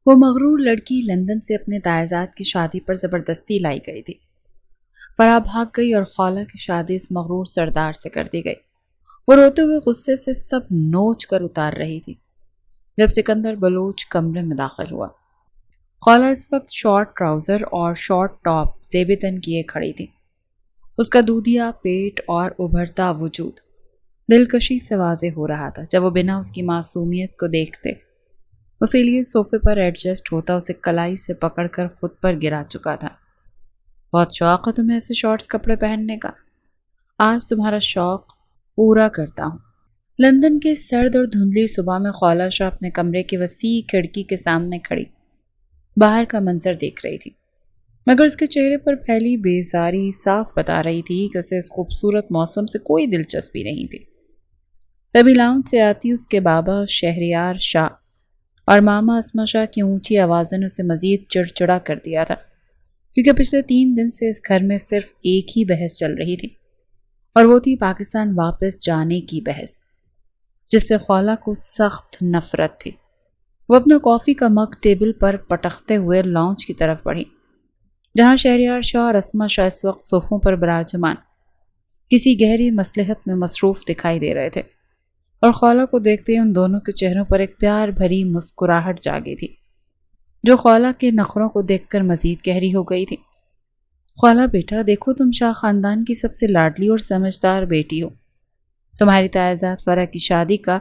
وہ مغرور لڑکی لندن سے اپنے تائزاد کی شادی پر زبردستی لائی گئی تھی۔ فرح بھاگ گئی اور خولہ کی شادی اس مغرور سردار سے کر دی گئی۔ وہ روتے ہوئے غصے سے سب نوچ کر اتار رہی تھی جب سکندر بلوچ کمرے میں داخل ہوا۔ خولہ اس وقت شارٹ ٹراؤزر اور شارٹ ٹاپ زیب تن کیے کھڑی تھی۔ اس کا دودھیا پیٹ اور ابھرتا وجود دلکشی سے واضح ہو رہا تھا جب وہ بنا اس کی معصومیت کو دیکھتے اسی لیے صوفے پر ایڈجسٹ ہوتا اسے کلائی سے پکڑ کر خود پر گرا چکا تھا۔ بہت شوق ہے تمہیں ایسے شارٹس کپڑے پہننے کا، آج تمہارا شوق پورا کرتا ہوں۔ لندن کے سرد اور دھندلی صبح میں خولہ شاہ اپنے کمرے کی وسیع کھڑکی کے سامنے کھڑی باہر کا منظر دیکھ رہی تھی، مگر اس کے چہرے پر پھیلی بیزاری صاف بتا رہی تھی کہ اسے اس خوبصورت موسم سے کوئی دلچسپی نہیں تھی۔ تبھی لاؤنج سے آتی اس کے بابا شہریار شاہ اور ماما اسما شاہ کی اونچی آوازوں نے اسے مزید چڑچڑا کر دیا تھا، کیونکہ پچھلے 3 دن سے اس گھر میں صرف ایک ہی بحث چل رہی تھی، اور وہ تھی پاکستان واپس جانے کی بحث، جس سے خولہ کو سخت نفرت تھی۔ وہ اپنا کافی کا مگ ٹیبل پر پٹکتے ہوئے لاؤنج کی طرف بڑھی، جہاں شہریار شاہ اور اسما شاہ اس وقت صوفوں پر براجمان کسی گہری مصلحت میں مصروف دکھائی دے رہے تھے، اور خولہ کو دیکھتے ہی ان دونوں کے چہروں پر ایک پیار بھری مسکراہٹ جاگی تھی جو خولہ کے نخروں کو دیکھ کر مزید گہری ہو گئی تھی۔ خولہ بیٹا، دیکھو تم شاہ خاندان کی سب سے لاڈلی اور سمجھدار بیٹی ہو۔ تمہاری تائزاد فرح کی شادی کا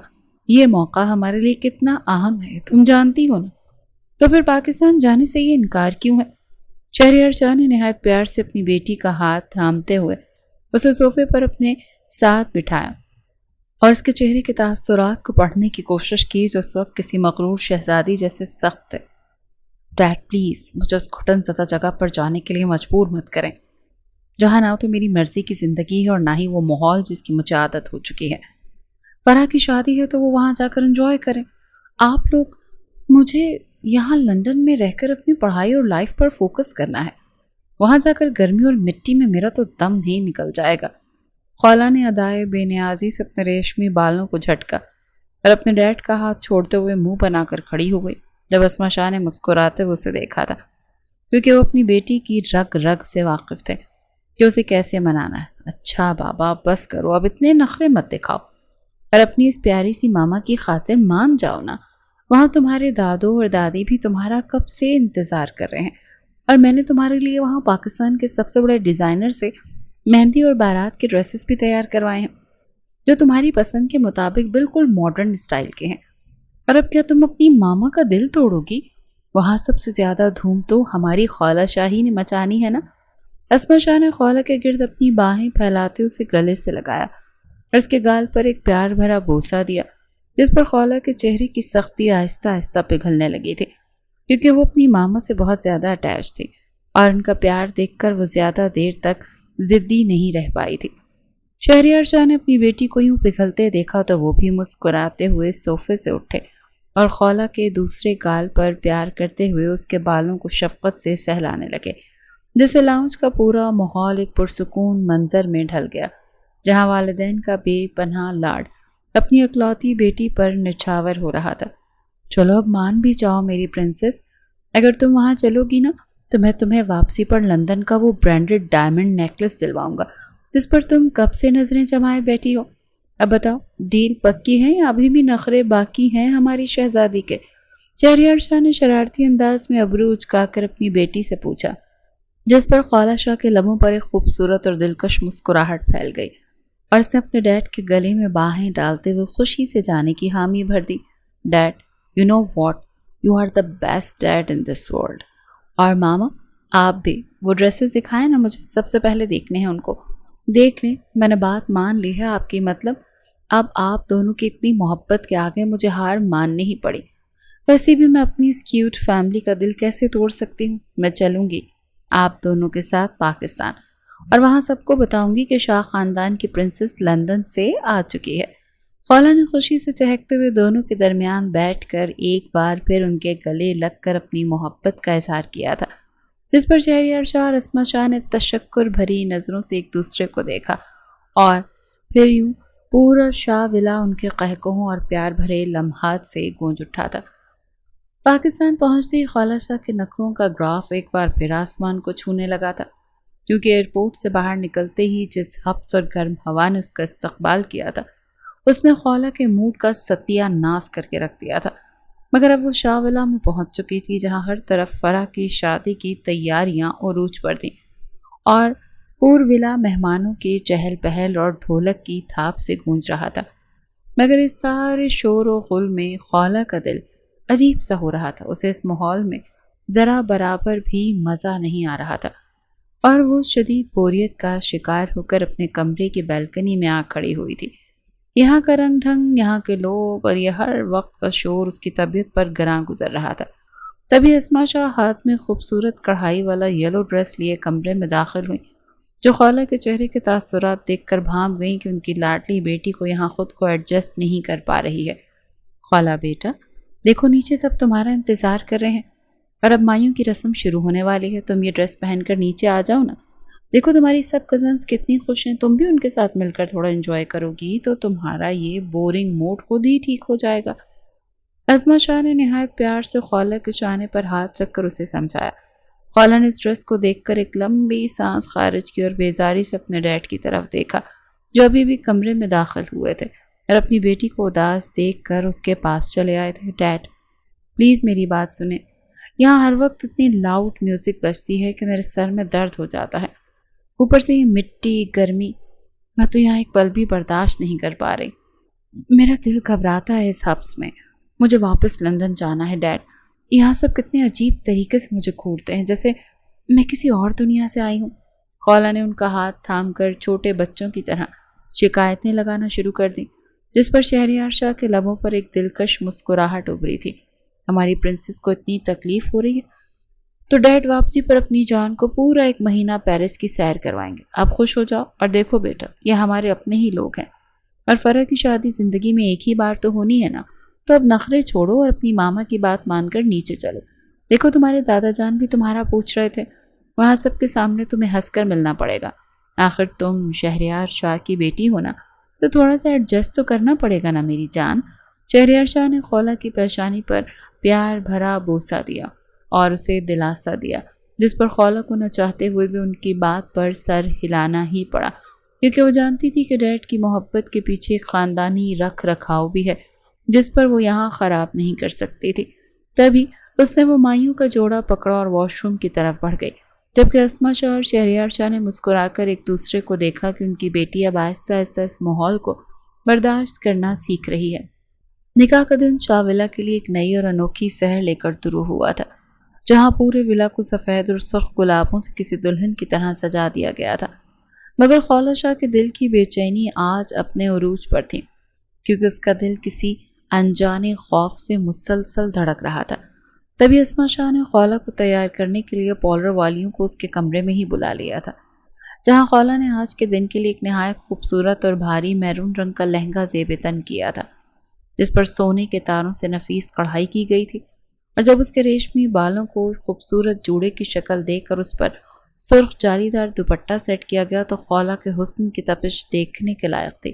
یہ موقع ہمارے لیے کتنا اہم ہے تم جانتی ہو نا، تو پھر پاکستان جانے سے یہ انکار کیوں ہے؟ شہریار شاہ نے نہایت پیار سے اپنی بیٹی کا ہاتھ تھامتے ہوئے اسے صوفے پر اپنے ساتھ بٹھایا اور اس کے چہرے کے تاثرات کو پڑھنے کی کوشش کی جو اس وقت کسی مغرور شہزادی جیسے سخت تھے۔ ڈیڈ پلیز مجھے اس گھٹن زدہ جگہ پر جانے کے لیے مجبور مت کریں، جہاں نہ تو میری مرضی کی زندگی ہے اور نہ ہی وہ ماحول جس کی مجھے عادت ہو چکی ہے۔ فرح کی شادی ہے تو وہ وہاں جا کر انجوائے کریں، آپ لوگ، مجھے یہاں لندن میں رہ کر اپنی پڑھائی اور لائف پر فوکس کرنا ہے۔ وہاں جا کر گرمی اور مٹی میں میرا تو دم ہی نکل جائے گا۔ خولہ نے ادائے بے نیازی سے اپنے ریشمی بالوں کو جھٹکا اور اپنے ڈیڈ کا ہاتھ چھوڑتے ہوئے منہ بنا کر کھڑی ہو گئی جب اسما شاہ نے مسکراتے ہوئے اسے دیکھا تھا، کیونکہ وہ اپنی بیٹی کی رگ رگ سے واقف تھے کہ اسے کیسے منانا ہے۔ اچھا بابا بس کرو، اب اتنے نخرے مت دکھاؤ اور اپنی اس پیاری سی ماما کی خاطر مان جاؤ نا۔ وہاں تمہارے دادو اور دادی بھی تمہارا کب سے انتظار کر رہے ہیں، اور میں نے تمہارے لیے وہاں پاکستان کے سب سے بڑے ڈیزائنر سے مہندی اور بارات کے ڈریسز بھی تیار کروائے ہیں جو تمہاری پسند کے مطابق بالکل ماڈرن اسٹائل کے ہیں۔ اور اب کیا تم اپنی ماما کا دل توڑو گی؟ وہاں سب سے زیادہ دھوم تو ہماری خولہ شاہی نے مچانی ہے نا۔ اسما شاہ نے خولہ کے گرد اپنی باہیں پھیلاتے اسے گلے سے لگایا اور اس کے گال پر ایک پیار بھرا بوسہ دیا، جس پر خولہ کے چہرے کی سختی آہستہ آہستہ پگھلنے لگی تھی، کیونکہ وہ اپنی ماما سے بہت زیادہ اٹیچ تھی اور ان کا پیار دیکھ کر وہ زیادہ دیر تک ضدی نہیں رہ پائی تھی۔ شہریار شاہ نے اپنی بیٹی کو یوں پگھلتے دیکھا تو وہ بھی مسکراتے ہوئے صوفے سے اٹھے اور خولہ کے دوسرے گال پر پیار کرتے ہوئے اس کے بالوں کو شفقت سے سہلانے لگے، جس سے لاؤنج کا پورا ماحول ایک پرسکون منظر میں ڈھل گیا، جہاں والدین کا بے پناہ لاڈ اپنی اکلوتی بیٹی پر نچھاور ہو رہا تھا۔ چلو اب مان بھی جاؤ میری پرنسس، اگر تم وہاں چلو گی نا تو میں تمہیں واپسی پر لندن کا وہ برانڈڈ ڈائمنڈ نیکلس دلواؤں گا جس پر تم کب سے نظریں جمائے بیٹھی ہو۔ اب بتاؤ ڈیل پکی ہے یا ابھی بھی نخرے باقی ہیں ہماری شہزادی کے؟ شہریار شاہ نے شرارتی انداز میں ابرو اچکا کر اپنی بیٹی سے پوچھا، جس پر خولہ شاہ کے لبوں پر ایک خوبصورت اور دلکش مسکراہٹ پھیل گئی اور اس نے اپنے ڈیڈ کے گلے میں باہیں ڈالتے ہوئے خوشی سے جانے کی حامی بھر دی۔ Dad, you know what, you are the best dad in this world. اور ماما آپ بھی وہ ڈریسز دکھائیں نا، مجھے سب سے پہلے دیکھنے ہیں ان کو۔ دیکھ لیں، میں نے بات مان لی ہے آپ کی، مطلب اب آپ دونوں کی اتنی محبت کے آگے مجھے ہار ماننی ہی پڑی۔ ویسے بھی میں اپنی اس کیوٹ فیملی کا دل کیسے توڑ سکتی ہوں؟ میں چلوں گی آپ دونوں کے ساتھ پاکستان، اور وہاں سب کو بتاؤں گی کہ شاہ خاندان کی پرنسس لندن سے آ چکی ہے۔ خولہ نے خوشی سے چہکتے ہوئے دونوں کے درمیان بیٹھ کر ایک بار پھر ان کے گلے لگ کر اپنی محبت کا اظہار کیا تھا، جس پر شہریار شاہ اور اسما شاہ نے تشکر بھری نظروں سے ایک دوسرے کو دیکھا، اور پھر یوں پورا شاہ ولا ان کے قہقہوں اور پیار بھرے لمحات سے گونج اٹھا تھا۔ پاکستان پہنچتے ہی خالہ شاہ کے نخروں کا گراف ایک بار پھر آسمان کو چھونے لگا تھا، کیونکہ ایئرپورٹ سے باہر نکلتے ہی جس حبس اور گرم ہوا نے اس کا استقبال کیا تھا، اس نے خالہ کے موڈ کا ستیہ ناس کر کے رکھ دیا تھا۔ مگر اب وہ شاہ ولا میں پہنچ چکی تھی، جہاں ہر طرف فرح کی شادی کی تیاریاں عروج پر تھیں، اور پور ولا مہمانوں کی چہل پہل اور ڈھولک کی تھاپ سے گونج رہا تھا۔ مگر اس سارے شور و غل میں خالہ کا دل عجیب سا ہو رہا تھا۔ اسے اس ماحول میں ذرا برابر بھی مزہ نہیں آ رہا تھا، اور وہ شدید بوریت کا شکار ہو کر اپنے کمرے کی بالکنی میں آ کھڑی ہوئی تھی۔ یہاں کا رنگ ڈھنگ، یہاں کے لوگ اور یہ ہر وقت کا شور اس کی طبیعت پر گراں گزر رہا تھا۔ تبھی اسما شاہ ہاتھ میں خوبصورت کڑھائی والا یلو ڈریس لیے کمرے میں داخل ہوئی، جو خالہ کے چہرے کے تاثرات دیکھ کر بھانپ گئیں کہ ان کی لاڈلی بیٹی کو یہاں خود کو ایڈجسٹ نہیں کر پا رہی ہے۔ خالہ بیٹا، دیکھو نیچے سب تمہارا انتظار کر رہے ہیں، اور اب مایوں کی رسم شروع ہونے والی ہے۔ تم یہ ڈریس پہن کر نیچے آ جاؤ نا۔ دیکھو تمہاری سب کزنز کتنی خوش ہیں، تم بھی ان کے ساتھ مل کر تھوڑا انجوائے کرو گی تو تمہارا یہ بورنگ موڈ خود ہی ٹھیک ہو جائے گا۔ اسما شاہ نے نہایت پیار سے خالہ کے شانے پر ہاتھ رکھ کر اسے سمجھایا۔ خالہ نے اس ڈریس کو دیکھ کر ایک لمبی سانس خارج کی اور بیزاری سے اپنے ڈیڈ کی طرف دیکھا، جو ابھی بھی کمرے میں داخل ہوئے تھے، اور اپنی بیٹی کو اداس دیکھ کر اس کے پاس چلے آئے تھے۔ ڈیڈ پلیز میری بات سنیں، یہاں ہر وقت اتنی لاؤڈ میوزک بجتی ہے کہ میرے سر میں درد ہو جاتا ہے، اوپر سے یہ مٹی گرمی، میں تو یہاں ایک پل بھی برداشت نہیں کر پا رہی۔ میرا دل گھبراتا ہے اس حبس میں، مجھے واپس لندن جانا ہے ڈیڈ۔ یہاں سب کتنے عجیب طریقے سے مجھے گھورتے ہیں، جیسے میں کسی اور دنیا سے آئی ہوں۔ خالہ نے ان کا ہاتھ تھام کر چھوٹے بچوں کی طرح شکایتیں لگانا شروع کر دیں، جس پر شہریار شاہ کے لبوں پر ایک دلکش مسکراہٹ ابھری تھی۔ ہماری پرنسس کو اتنی تکلیف ہو رہی ہے تو ڈیڈ واپسی پر اپنی جان کو پورا 1 مہینہ پیرس کی سیر کروائیں گے۔ اب خوش ہو جاؤ، اور دیکھو بیٹا، یہ ہمارے اپنے ہی لوگ ہیں، اور فرح کی شادی زندگی میں ایک ہی بار تو ہونی ہے نا، تو اب نخرے چھوڑو اور اپنی ماما کی بات مان کر نیچے چلو۔ دیکھو تمہارے دادا جان بھی تمہارا پوچھ رہے تھے، وہاں سب کے سامنے تمہیں ہنس کر ملنا پڑے گا، آخر تم شہریار شاہ کی بیٹی ہونا، تو تھوڑا سا ایڈجسٹ تو کرنا پڑے گا نا میری جان۔ شہریار شاہ نے خالہ کی پیشانی پر پیار بھرا بوسہ دیا اور اسے دلاسا دیا، جس پر خالہ کو نہ چاہتے ہوئے بھی ان کی بات پر سر ہلانا ہی پڑا، کیونکہ وہ جانتی تھی کہ ڈیڈ کی محبت کے پیچھے ایک خاندانی رکھ رکھاؤ بھی ہے، جس پر وہ یہاں خراب نہیں کر سکتی تھی۔ تبھی اس نے وہ مایوں کا جوڑا پکڑا اور واش روم کی طرف بڑھ گئی، جبکہ اسما شاہ اور شہریار شاہ نے مسکرا کر ایک دوسرے کو دیکھا کہ ان کی بیٹی اب آہستہ آہستہ اس ماحول کو برداشت کرنا سیکھ رہی ہے۔ نکاح کا دن شاہ ولا کے لیے ایک نئی اور انوکھی سحر لے کر شروع ہوا تھا، جہاں پورے ولا کو سفید اور سرخ گلابوں سے کسی دلہن کی طرح سجا دیا گیا تھا۔ مگر خالہ شاہ کے دل کی بے چینی آج اپنے عروج پر تھی، کیونکہ اس کا دل کسی انجانے خوف سے مسلسل دھڑک رہا تھا۔ تبھی اسما شاہ نے خالہ کو تیار کرنے کے لیے پارلر والیوں کو اس کے کمرے میں ہی بلا لیا تھا، جہاں خالہ نے آج کے دن کے لیے ایک نہایت خوبصورت اور بھاری میرون رنگ کا لہنگا زیب تن کیا تھا، جس پر سونے کے تاروں سے نفیس کڑھائی کی گئی تھی، اور جب اس کے ریشمی بالوں کو خوبصورت جوڑے کی شکل دے کر اس پر سرخ جالی دار دوپٹہ سیٹ کیا گیا تو خالہ کے حسن کی تپش دیکھنے کے لائق تھی۔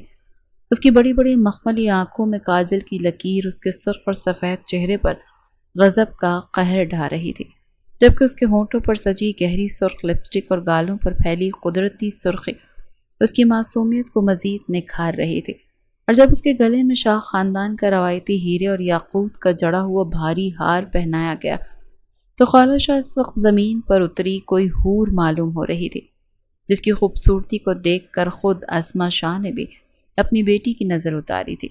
اس کی بڑی بڑی مخملی آنکھوں میں کاجل کی لکیر اس کے سرخ اور سفید چہرے پر غضب کا قہر ڈھا رہی تھی، جبکہ اس کے ہونٹوں پر سجی گہری سرخ لپسٹک اور گالوں پر پھیلی قدرتی سرخی اس کی معصومیت کو مزید نکھار رہی تھی۔ اور جب اس کے گلے میں شاہ خاندان کا روایتی ہیرے اور یاقوت کا جڑا ہوا بھاری ہار پہنایا گیا تو خالہ شاہ اس وقت زمین پر اتری کوئی حور معلوم ہو رہی تھی، جس کی خوبصورتی کو دیکھ کر خود اسما شاہ نے بھی اپنی بیٹی کی نظر اتاری تھی۔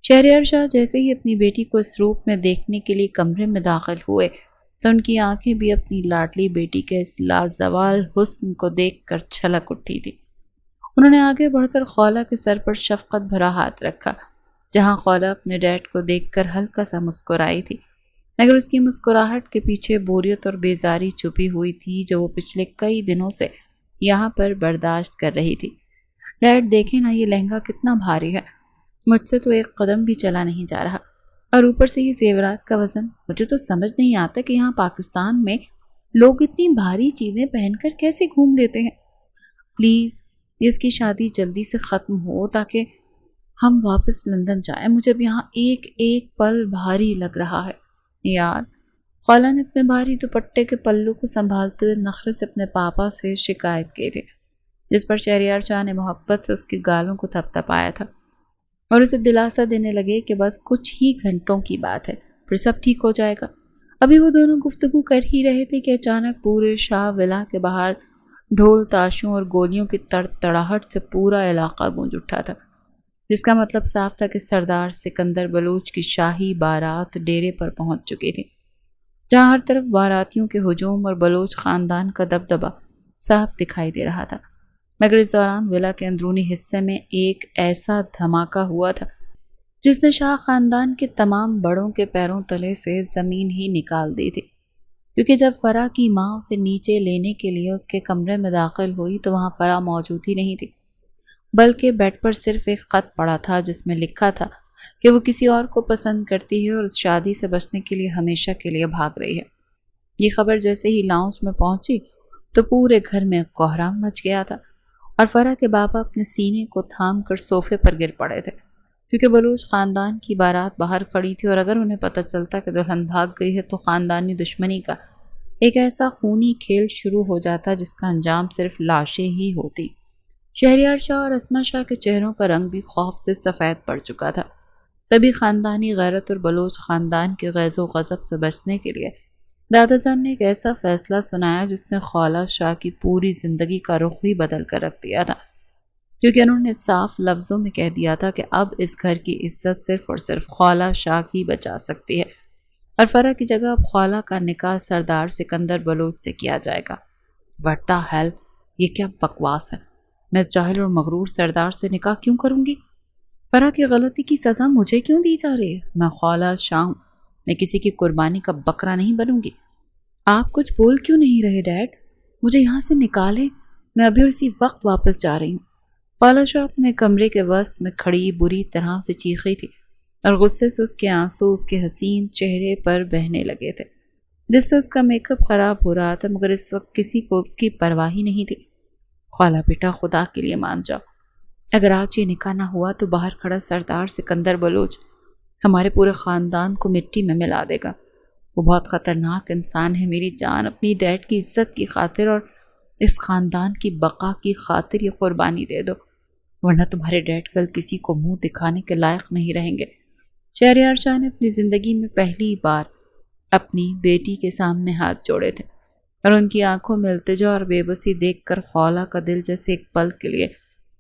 شہریار شاہ جیسے ہی اپنی بیٹی کو اس روپ میں دیکھنے کے لیے کمرے میں داخل ہوئے تو ان کی آنکھیں بھی اپنی لاڈلی بیٹی کے اس لازوال حسن کو دیکھ کر چھلک اٹھی تھی۔ انہوں نے آگے بڑھ کر خالہ کے سر پر شفقت بھرا ہاتھ رکھا، جہاں خالہ اپنے ڈیڈ کو دیکھ کر ہلکا سا مسکرائی تھی، مگر اس کی مسکراہٹ کے پیچھے بوریت اور بیزاری چھپی ہوئی تھی، جو وہ پچھلے کئی دنوں سے یہاں پر برداشت کر رہی تھی۔ ڈیڈ دیکھیں نا، یہ لہنگا کتنا بھاری ہے، مجھ سے تو ایک قدم بھی چلا نہیں جا رہا، اور اوپر سے یہ زیورات کا وزن، مجھے تو سمجھ نہیں آتا کہ یہاں پاکستان میں لوگ اتنی بھاری چیزیں پہن کر کیسے گھوم لیتے ہیں۔ پلیز اس کی شادی جلدی سے ختم ہو تاکہ ہم واپس لندن جائیں، مجھے اب یہاں ایک ایک پل بھاری لگ رہا ہے۔ یار خالہ نے اپنے بھاری دوپٹے کے پلو کو سنبھالتے ہوئے نخرے سے اپنے پاپا سے شکایت کی تھی، جس پر شہریار شاہ نے محبت سے اس کی گالوں کو تھپتھپایا تھا اور اسے دلاسا دینے لگے کہ بس کچھ ہی گھنٹوں کی بات ہے، پھر سب ٹھیک ہو جائے گا۔ ابھی وہ دونوں گفتگو کر ہی رہے تھے کہ اچانک پورے شاہ ولا کے باہر ڈھول تاشوں اور گولیوں کی تڑتڑاہٹ سے پورا علاقہ گونج اٹھا تھا، جس کا مطلب صاف تھا کہ سردار سکندر بلوچ کی شاہی بارات ڈیرے پر پہنچ چکی تھی، جہاں ہر طرف باراتیوں کے ہجوم اور بلوچ خاندان کا دبدبہ صاف دکھائی دے رہا تھا۔ مگر اس دوران ولا کے اندرونی حصے میں ایک ایسا دھماکہ ہوا تھا جس نے شاہ خاندان کے تمام بڑوں کے پیروں تلے سے زمین ہی نکال دی تھی، کیونکہ جب فرح کی ماں اسے نیچے لینے کے لیے اس کے کمرے میں داخل ہوئی تو وہاں فرح موجود ہی نہیں تھی، بلکہ بیڈ پر صرف ایک خط پڑا تھا جس میں لکھا تھا کہ وہ کسی اور کو پسند کرتی ہے اور اس شادی سے بچنے کے لیے ہمیشہ کے لیے بھاگ رہی ہے۔ یہ خبر جیسے ہی لاؤنج میں پہنچی تو پورے گھر میں کوہرام مچ گیا تھا اور فرح کے بابا اپنے سینے کو تھام کر صوفے پر گر پڑے تھے، کیونکہ بلوچ خاندان کی بارات باہر کھڑی تھی اور اگر انہیں پتہ چلتا کہ دلہن بھاگ گئی ہے تو خاندانی دشمنی کا ایک ایسا خونی کھیل شروع ہو جاتا جس کا انجام صرف لاشیں ہی ہوتی۔ شہریار شاہ اور اسما شاہ کے چہروں کا رنگ بھی خوف سے سفید پڑ چکا تھا۔ تبھی خاندانی غیرت اور بلوچ خاندان کے غیظ و غضب سے بچنے کے لیے دادا جان نے ایک ایسا فیصلہ سنایا جس نے خالہ شاہ کی پوری زندگی کا رخ ہی بدل کر رکھ دیا تھا، کیونکہ انہوں نے صاف لفظوں میں کہہ دیا تھا کہ اب اس گھر کی عزت صرف اور صرف خالہ شاہ ہی بچا سکتی ہے اور فرح کی جگہ اب خالہ کا نکاح سردار سکندر بلوچ سے کیا جائے گا۔ واٹ دی ہیل، یہ کیا بکواس ہے؟ میں اس جاہل اور مغرور سردار سے نکاح کیوں کروں گی؟ فرح کی غلطی کی سزا مجھے کیوں دی جا رہی ہے؟ میں خالہ شاہ ہوں، میں کسی کی قربانی کا بکرا نہیں بنوں گی۔ آپ کچھ بول کیوں نہیں رہے ڈیڈ؟ مجھے یہاں سے نکالیں، میں ابھی اسی وقت واپس جا رہی ہوں۔ خالہ شاہ اپنے کمرے کے وسط میں کھڑی بری طرح سے چیخی تھی اور غصے سے اس کے آنسو اس کے حسین چہرے پر بہنے لگے تھے، جس سے اس کا میک اپ خراب ہو رہا تھا، مگر اس وقت کسی کو اس کی پرواہ ہی نہیں تھی۔ خالہ بیٹا، خدا کے لیے مان جاؤ، اگر آج یہ نکاح نہ ہوا تو باہر کھڑا سردار سکندر بلوچ ہمارے پورے خاندان کو مٹی میں ملا دے گا۔ وہ بہت خطرناک انسان ہے، میری جان اپنی ڈیڈ کی عزت کی خاطر اور اس خاندان کی بقا کی خاطر یہ قربانی دے دو، ورنہ تمہارے ڈیڈ کل کسی کو منہ دکھانے کے لائق نہیں رہیں گے۔ شہریار شاہ نے اپنی زندگی میں پہلی بار اپنی بیٹی کے سامنے ہاتھ جوڑے تھے اور ان کی آنکھوں میں التجا اور بے بسی دیکھ کر خالہ کا دل جیسے ایک پل کے لیے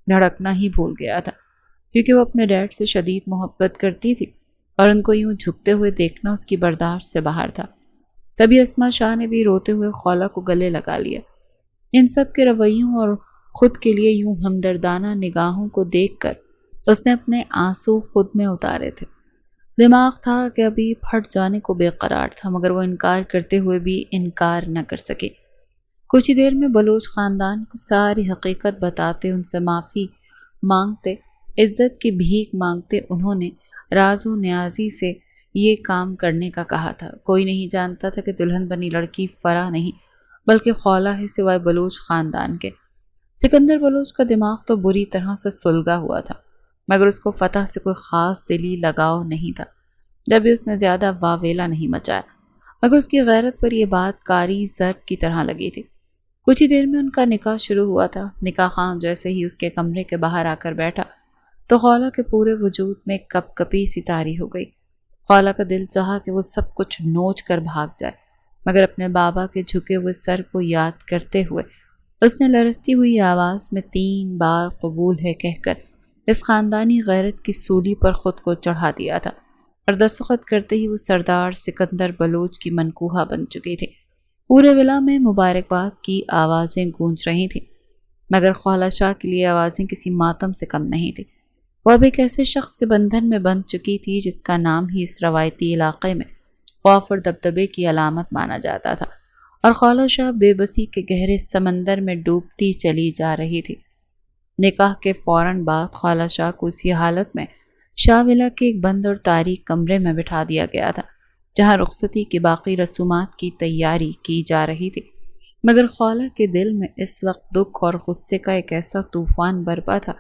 دھڑکنا ہی بھول گیا تھا، کیونکہ وہ اپنے ڈیڈ سے شدید محبت کرتی تھی اور ان کو یوں جھکتے ہوئے دیکھنا اس کی برداشت سے باہر تھا۔ تبھی اسما شاہ نے بھی روتے ہوئے خالہ کو گلے لگا لیا۔ ان سب کے رویوں اور خود کے لیے یوں ہمدردانہ نگاہوں کو دیکھ کر اس نے اپنے آنسو خود میں اتارے تھے۔ دماغ تھا کہ ابھی پھٹ جانے کو بے قرار تھا، مگر وہ انکار کرتے ہوئے بھی انکار نہ کر سکے۔ کچھ ہی دیر میں بلوچ خاندان کو ساری حقیقت بتاتے، ان سے معافی مانگتے، عزت کی بھیک مانگتے انہوں نے راز و نیازی سے یہ کام کرنے کا کہا تھا۔ کوئی نہیں جانتا تھا کہ دلہن بنی لڑکی فرح نہیں بلکہ خالہ ہے، سوائے بلوچ خاندان کے۔ سکندر بلوچ کا دماغ تو بری طرح سے سلگا ہوا تھا، مگر اس کو فتح سے کوئی خاص دلی لگاؤ نہیں تھا، جب بھی اس نے زیادہ واویلا نہیں مچایا، مگر اس کی غیرت پر یہ بات کاری ضرب کی طرح لگی تھی۔ کچھ ہی دیر میں ان کا نکاح شروع ہوا تھا۔ نکاح خان جیسے ہی اس کے کمرے کے باہر آ کر بیٹھا تو خالہ کے پورے وجود میں کپ کپی سی طاری ہو گئی۔ خالہ کا دل چاہا کہ وہ سب کچھ نوچ کر بھاگ جائے، مگر اپنے بابا کے جھکے ہوئے سر کو یاد کرتے ہوئے اس نے لرزتی ہوئی آواز میں 3 بار قبول ہے کہہ کر اس خاندانی غیرت کی سولی پر خود کو چڑھا دیا تھا اور دستخط کرتے ہی وہ سردار سکندر بلوچ کی منکوہا بن چکی تھی۔ پورے ولا میں مبارکباد کی آوازیں گونج رہی تھیں، مگر خالہ شاہ کے لیے آوازیں کسی ماتم سے کم نہیں تھیں۔ وہ اب ایک ایسے شخص کے بندھن میں بندھ چکی تھی جس کا نام ہی اس روایتی علاقے میں خوف اور دبدبے کی علامت مانا جاتا تھا، اور خالہ شاہ بے بسی کے گہرے سمندر میں ڈوبتی چلی جا رہی تھی۔ نکاح کے فوراً بعد خالہ شاہ کو اسی حالت میں شاہ ولا کے ایک بند اور تاریک کمرے میں بٹھا دیا گیا تھا جہاں رخصتی کی باقی رسومات کی تیاری کی جا رہی تھی، مگر خالہ کے دل میں اس وقت دکھ اور غصے کا ایک ایسا طوفان برپا تھا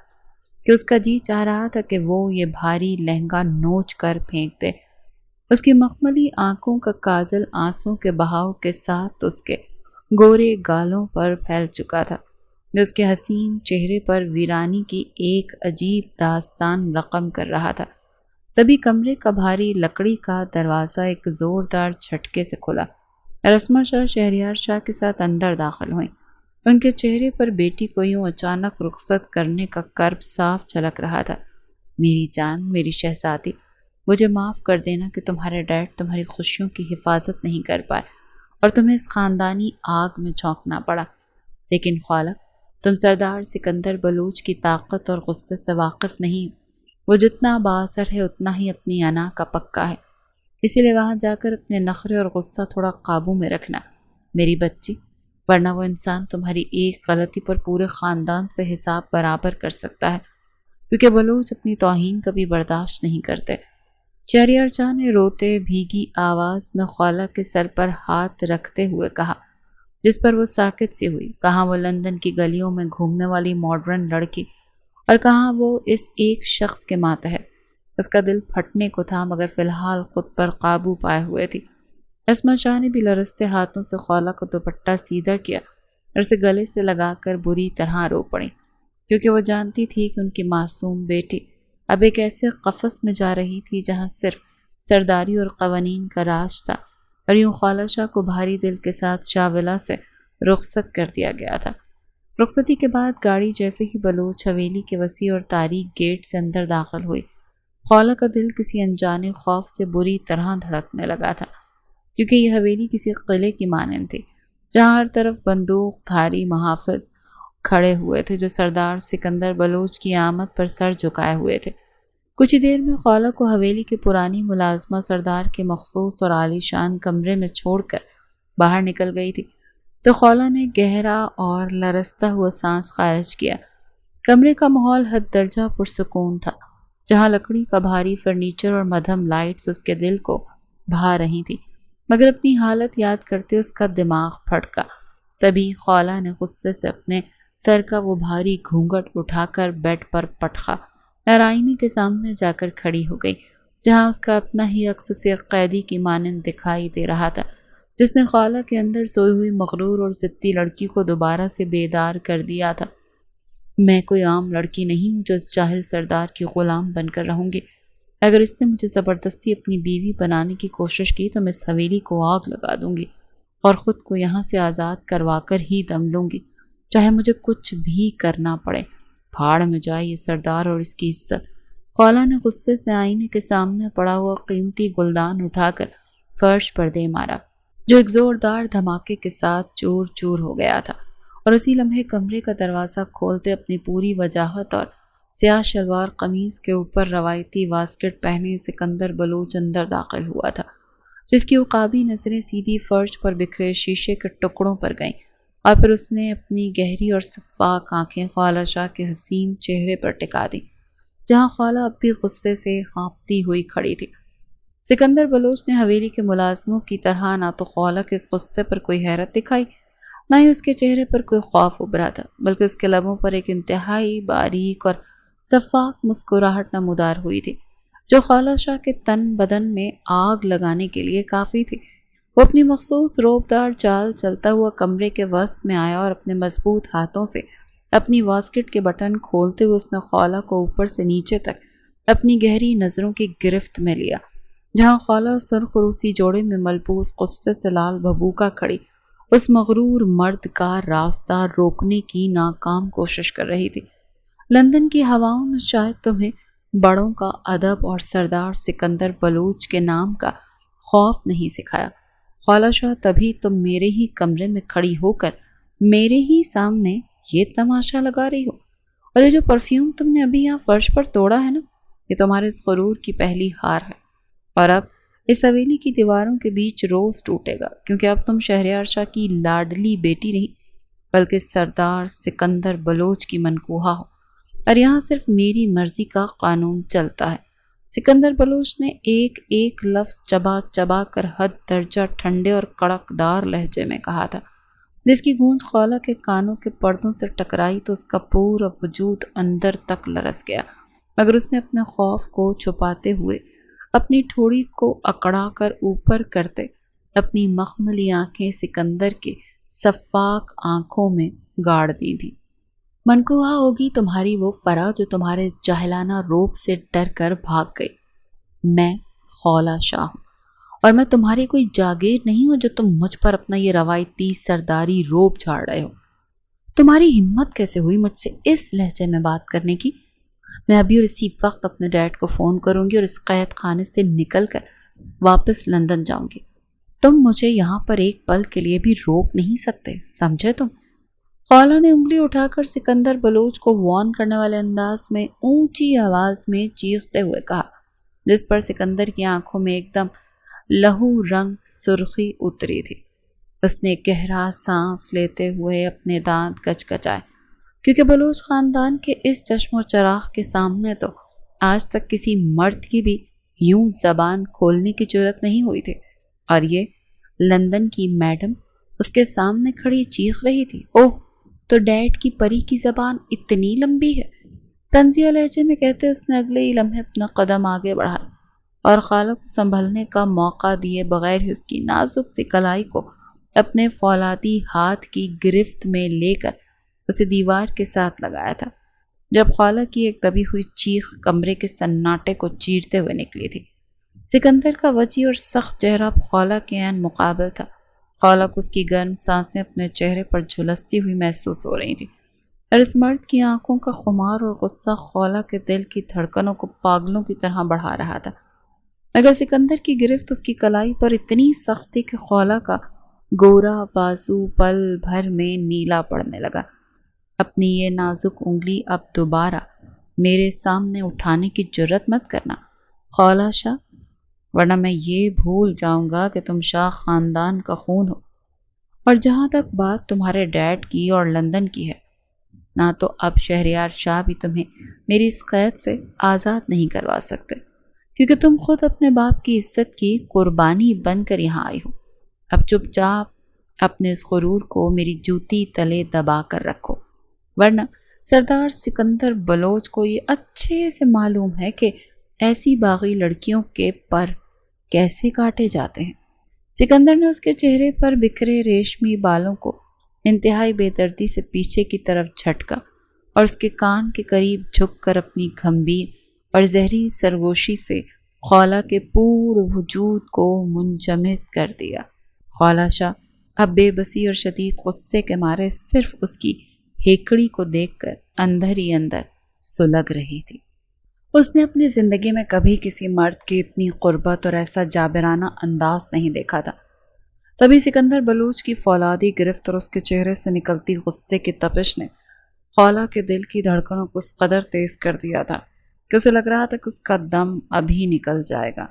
کہ اس کا جی چاہ رہا تھا کہ وہ یہ بھاری لہنگا نوچ کر پھینک دے۔ اس کی مخملی آنکھوں کا کاجل آنسوں کے بہاؤ کے ساتھ اس کے گورے گالوں پر پھیل چکا تھا، جو اس کے حسین چہرے پر ویرانی کی ایک عجیب داستان رقم کر رہا تھا۔ تبھی کمرے کا بھاری لکڑی کا دروازہ ایک زوردار جھٹکے سے کھلا۔ رسما شاہ شہریار شاہ کے ساتھ اندر داخل ہوئیں۔ ان کے چہرے پر بیٹی کو یوں اچانک رخصت کرنے کا کرب صاف جھلک رہا تھا۔ میری جان، میری شہزادی، مجھے معاف کر دینا کہ تمہارے ڈیڈ تمہاری خوشیوں کی حفاظت نہیں کر پائے اور تمہیں اس خاندانی آگ میں جھونکنا پڑا۔ لیکن خالہ، تم سردار سکندر بلوچ کی طاقت اور غصے سے واقف نہیں ہو۔ وہ جتنا بااثر ہے اتنا ہی اپنی انا کا پکا ہے، اسی لیے وہاں جا کر اپنے نخرے اور غصہ تھوڑا قابو میں رکھنا میری بچی، ورنہ وہ انسان تمہاری ایک غلطی پر پورے خاندان سے حساب برابر کر سکتا ہے، کیونکہ بلوچ اپنی توہین کبھی برداشت نہیں کرتے۔ شہریار شاہ نے روتے بھیگی آواز میں خالہ کے سر پر ہاتھ رکھتے ہوئے کہا، جس پر وہ ساکت سی ہوئی۔ کہاں وہ لندن کی گلیوں میں گھومنے والی ماڈرن لڑکی، اور کہاں وہ اس ایک شخص کے ماتحت۔ اس کا دل پھٹنے کو تھا، مگر فی الحال خود پر قابو پائے ہوئے تھی۔ اسما شاہ نے بھی لرزتے ہاتھوں سے خالہ کو دوپٹہ سیدھا کیا اور اسے گلے سے لگا کر بری طرح رو پڑی، کیونکہ وہ جانتی تھی کہ ان کی معصوم بیٹی اب ایک ایسے قفس میں جا رہی تھی جہاں صرف سرداری اور قوانین کا راج تھا، اور یوں خالہ شاہ کو بھاری دل کے ساتھ شاولہ سے رخصت کر دیا گیا تھا۔ رخصتی کے بعد گاڑی جیسے ہی بلوچ حویلی کے وسیع اور تاریک گیٹ سے اندر داخل ہوئی، خالہ کا دل کسی انجانے خوف سے بری طرح دھڑکنے لگا تھا، کیونکہ یہ حویلی کسی قلعے کی مانند تھی، جہاں ہر طرف بندوق دھاری محافظ کھڑے ہوئے تھے جو سردار سکندر بلوچ کی آمد پر سر جھکائے ہوئے تھے۔ کچھ ہی دیر میں خالہ کو حویلی کی پرانی ملازمہ سردار کے مخصوص اور عالی شان کمرے میں چھوڑ کر باہر نکل گئی تھی، تو خالہ نے گہرا اور لرزتا ہوا سانس خارج کیا۔ کمرے کا ماحول حد درجہ پرسکون تھا، جہاں لکڑی کا بھاری فرنیچر اور مدھم لائٹس اس کے دل کو بھا رہی تھی، مگر اپنی حالت یاد کرتے اس کا دماغ پھٹکا۔ تبھی خالہ نے غصے سے اپنے سر کا وہ بھاری گھونگھٹ اٹھا کر بیڈ پر پٹخا اور آئینے کے سامنے جا کر کھڑی ہو گئی، جہاں اس کا اپنا ہی عکس اسے ایک قیدی کی مانند دکھائی دے رہا تھا، جس نے خالہ کے اندر سوئی ہوئی مغرور اور ضدی لڑکی کو دوبارہ سے بیدار کر دیا تھا۔ میں کوئی عام لڑکی نہیں ہوں جو اس جاہل سردار کی غلام بن کر رہوں گی۔ اگر اس نے مجھے زبردستی اپنی بیوی بنانے کی کوشش کی تو میں اس حویلی کو آگ لگا دوں گی اور خود کو یہاں سے آزاد کروا کر ہی دم لوں گی، چاہے مجھے کچھ بھی کرنا پڑے۔ پھاڑ میں جائے یہ سردار اور اس کی عزت۔ خالہ نے غصے سے آئینے کے سامنے پڑا ہوا قیمتی گلدان اٹھا کر فرش پر دے مارا، جو ایک زوردار دھماکے کے ساتھ چور چور ہو گیا تھا، اور اسی لمحے کمرے کا دروازہ کھولتے اپنی پوری وجاہت اور سیاہ شلوار قمیض کے اوپر روایتی واسکٹ پہنے سکندر بلوچ اندر داخل ہوا تھا، جس کی عقابی نظریں سیدھی فرش پر بکھرے شیشے کے ٹکڑوں پر گئیں، اور پھر اس نے اپنی گہری اور شفاف آنکھیں خالہ شاہ کے حسین چہرے پر ٹکا دیں، جہاں خالہ اب بھی غصے سے ہانپتی ہوئی کھڑی تھی۔ سکندر بلوچ نے حویلی کے ملازموں کی طرح نہ تو خالہ کے اس غصے پر کوئی حیرت دکھائی، نہ ہی اس کے چہرے پر کوئی خوف ابھرا تھا، بلکہ اس کے لبوں پر ایک انتہائی باریک اور شفاف مسکراہٹ نمودار ہوئی تھی، جو خالہ شاہ کے تن بدن میں آگ لگانے کے لیے کافی تھی۔ وہ اپنی مخصوص روبدار چال چلتا ہوا کمرے کے وسط میں آیا اور اپنے مضبوط ہاتھوں سے اپنی واسکٹ کے بٹن کھولتے ہوئے اس نے خالہ کو اوپر سے نیچے تک اپنی گہری نظروں کی گرفت میں لیا، جہاں خالہ سرخ روسی جوڑے میں ملبوس غصے سے لال بھبوکا کھڑی اس مغرور مرد کا راستہ روکنے کی ناکام کوشش کر رہی تھی۔ لندن کی ہواؤں نے شاید تمہیں بڑوں کا ادب اور سردار سکندر بلوچ کے نام کا خوف نہیں سکھایا۔ خالہ شاہ، تبھی تم میرے ہی کمرے میں کھڑی ہو کر میرے ہی سامنے یہ تماشا لگا رہی ہو، اور یہ جو پرفیوم تم نے ابھی یہاں فرش پر توڑا ہے نا، یہ تمہارے اس غرور کی پہلی ہار ہے، اور اب اس حویلی کی دیواروں کے بیچ روز ٹوٹے گا، کیونکہ اب تم شہریار شاہ کی لاڈلی بیٹی نہیں بلکہ سردار سکندر بلوچ کی منکوہا ہو، اور یہاں صرف میری مرضی کا قانون چلتا ہے۔ سکندر بلوچ نے ایک ایک لفظ چبا چبا کر حد درجہ ٹھنڈے اور کڑک دار لہجے میں کہا تھا، جس کی گونج خالہ کے کانوں کے پردوں سے ٹکرائی تو اس کا پورا وجود اندر تک لرز گیا، مگر اس نے اپنے خوف کو چھپاتے ہوئے اپنی ٹھوڑی کو اکڑا کر اوپر کرتے اپنی مخملی آنکھیں سکندر کے صفاک آنکھوں میں گاڑ دی تھی۔ منقوہ ہوگی تمہاری وہ فرا جو تمہارے جاہلانہ روب سے ڈر کر بھاگ گئی۔ میں خولا شاہ ہوں، اور میں تمہاری کوئی جاگیر نہیں ہوں جو تم مجھ پر اپنا یہ روایتی سرداری روب جھاڑ رہے ہو۔ تمہاری ہمت کیسے ہوئی مجھ سے اس لہجے میں بات کرنے کی؟ میں ابھی اور اسی وقت اپنے ڈیڈ کو فون کروں گی اور اس قید خانے سے نکل کر واپس لندن جاؤں گی۔ تم مجھے یہاں پر ایک پل کے لیے بھی روک نہیں سکتے، سمجھے تم؟ خولا نے انگلی اٹھا کر سکندر بلوچ کو وارن کرنے والے انداز میں اونچی آواز میں چیختے ہوئے کہا، جس پر سکندر کی آنکھوں میں ایک دم لہو رنگ سرخی اتری تھی۔ اس نے گہرا سانس لیتے ہوئے اپنے دانت کچکچائے، کیونکہ بلوچ خاندان کے اس چشم و چراغ کے سامنے تو آج تک کسی مرد کی بھی یوں زبان کھولنے کی جرت نہیں ہوئی تھی، اور یہ لندن کی میڈم اس کے سامنے کھڑی چیخ رہی تھی۔ اوہ، تو ڈیڈ کی پری کی زبان اتنی لمبی ہے؟ طنزیہ لہجے میں کہتے اس نے اگلے ہی لمحے اپنا قدم آگے بڑھایا اور خالہ کو سنبھلنے کا موقع دیے بغیر ہی اس کی نازک سی کلائی کو اپنے فولادی ہاتھ کی گرفت میں لے کر اسے دیوار کے ساتھ لگایا تھا، جب خالہ کی ایک دبی ہوئی چیخ کمرے کے سناٹے کو چیرتے ہوئے نکلی تھی۔ سکندر کا وجیح اور سخت چہرہ خالہ کے عین مقابل تھا۔ خالہ کو اس کی گرم سانسیں اپنے چہرے پر جھلستی ہوئی محسوس ہو رہی تھیں، اور اس مرد کی آنکھوں کا خمار اور غصہ خالہ کے دل کی دھڑکنوں کو پاگلوں کی طرح بڑھا رہا تھا۔ مگر سکندر کی گرفت اس کی کلائی پر اتنی سخت تھی کہ خالہ کا گورا بازو پل بھر میں نیلا پڑنے لگا۔ اپنی یہ نازک انگلی اب دوبارہ میرے سامنے اٹھانے کی جرت مت کرنا خولا شاہ، ورنہ میں یہ بھول جاؤں گا کہ تم شاہ خاندان کا خون ہو۔ اور جہاں تک بات تمہارے ڈیڈ کی اور لندن کی ہے، نہ تو اب شہریار شاہ بھی تمہیں میری اس قید سے آزاد نہیں کروا سکتے، کیونکہ تم خود اپنے باپ کی عزت کی قربانی بن کر یہاں آئی ہو۔ اب چپ چاپ اپنے اس غرور کو میری جوتی تلے دبا کر رکھو، ورنہ سردار سکندر بلوچ کو یہ اچھے سے معلوم ہے کہ ایسی باغی لڑکیوں کے پر کیسے کاٹے جاتے ہیں۔ سکندر نے اس کے چہرے پر بکھرے ریشمی بالوں کو انتہائی بے دردی سے پیچھے کی طرف جھٹکا اور اس کے کان کے قریب جھک کر اپنی گھمبیر اور زہری سرگوشی سے خولا کے پورے وجود کو منجمد کر دیا۔ خولا شاہ اب بے بسی اور شدید غصے کے مارے صرف اس کی ہیکڑی کو دیکھ کر اندر ہی اندر سلگ رہی تھی۔ اس نے اپنی زندگی میں کبھی کسی مرد کی اتنی قربت اور ایسا جابرانہ انداز نہیں دیکھا تھا۔ تبھی سکندر بلوچ کی فولادی گرفت اور اس کے چہرے سے نکلتی غصے کی تپش نے خولا کے دل کی دھڑکنوں کو اس قدر تیز کر دیا تھا کہ اسے لگ رہا تھا کہ اس کا دم ابھی نکل جائے گا۔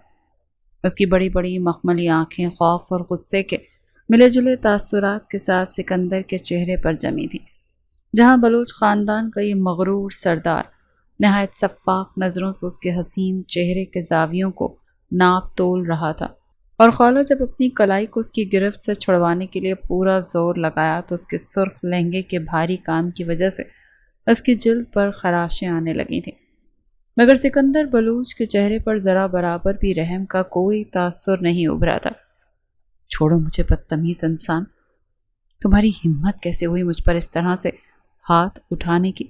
اس کی بڑی بڑی مخملی آنکھیں خوف اور غصے کے ملے جلے تاثرات کے ساتھ سکندر کے چہرے پر جمی تھیں، جہاں بلوچ خاندان کا یہ مغرور سردار نہایت شفاف نظروں سے اس کے حسین چہرے کے زاویوں کو ناپ تول رہا تھا۔ اور خولا جب اپنی کلائی کو اس کی گرفت سے چھڑوانے کے لیے پورا زور لگایا تو اس کے سرخ لہنگے کے بھاری کام کی وجہ سے اس کی جلد پر خراشیں آنے لگی تھیں، مگر سکندر بلوچ کے چہرے پر ذرا برابر بھی رحم کا کوئی تاثر نہیں ابھرا تھا۔ چھوڑو مجھے بدتمیز انسان، تمہاری ہمت کیسے ہوئی مجھ پر اس طرح سے ہاتھ اٹھانے کی؟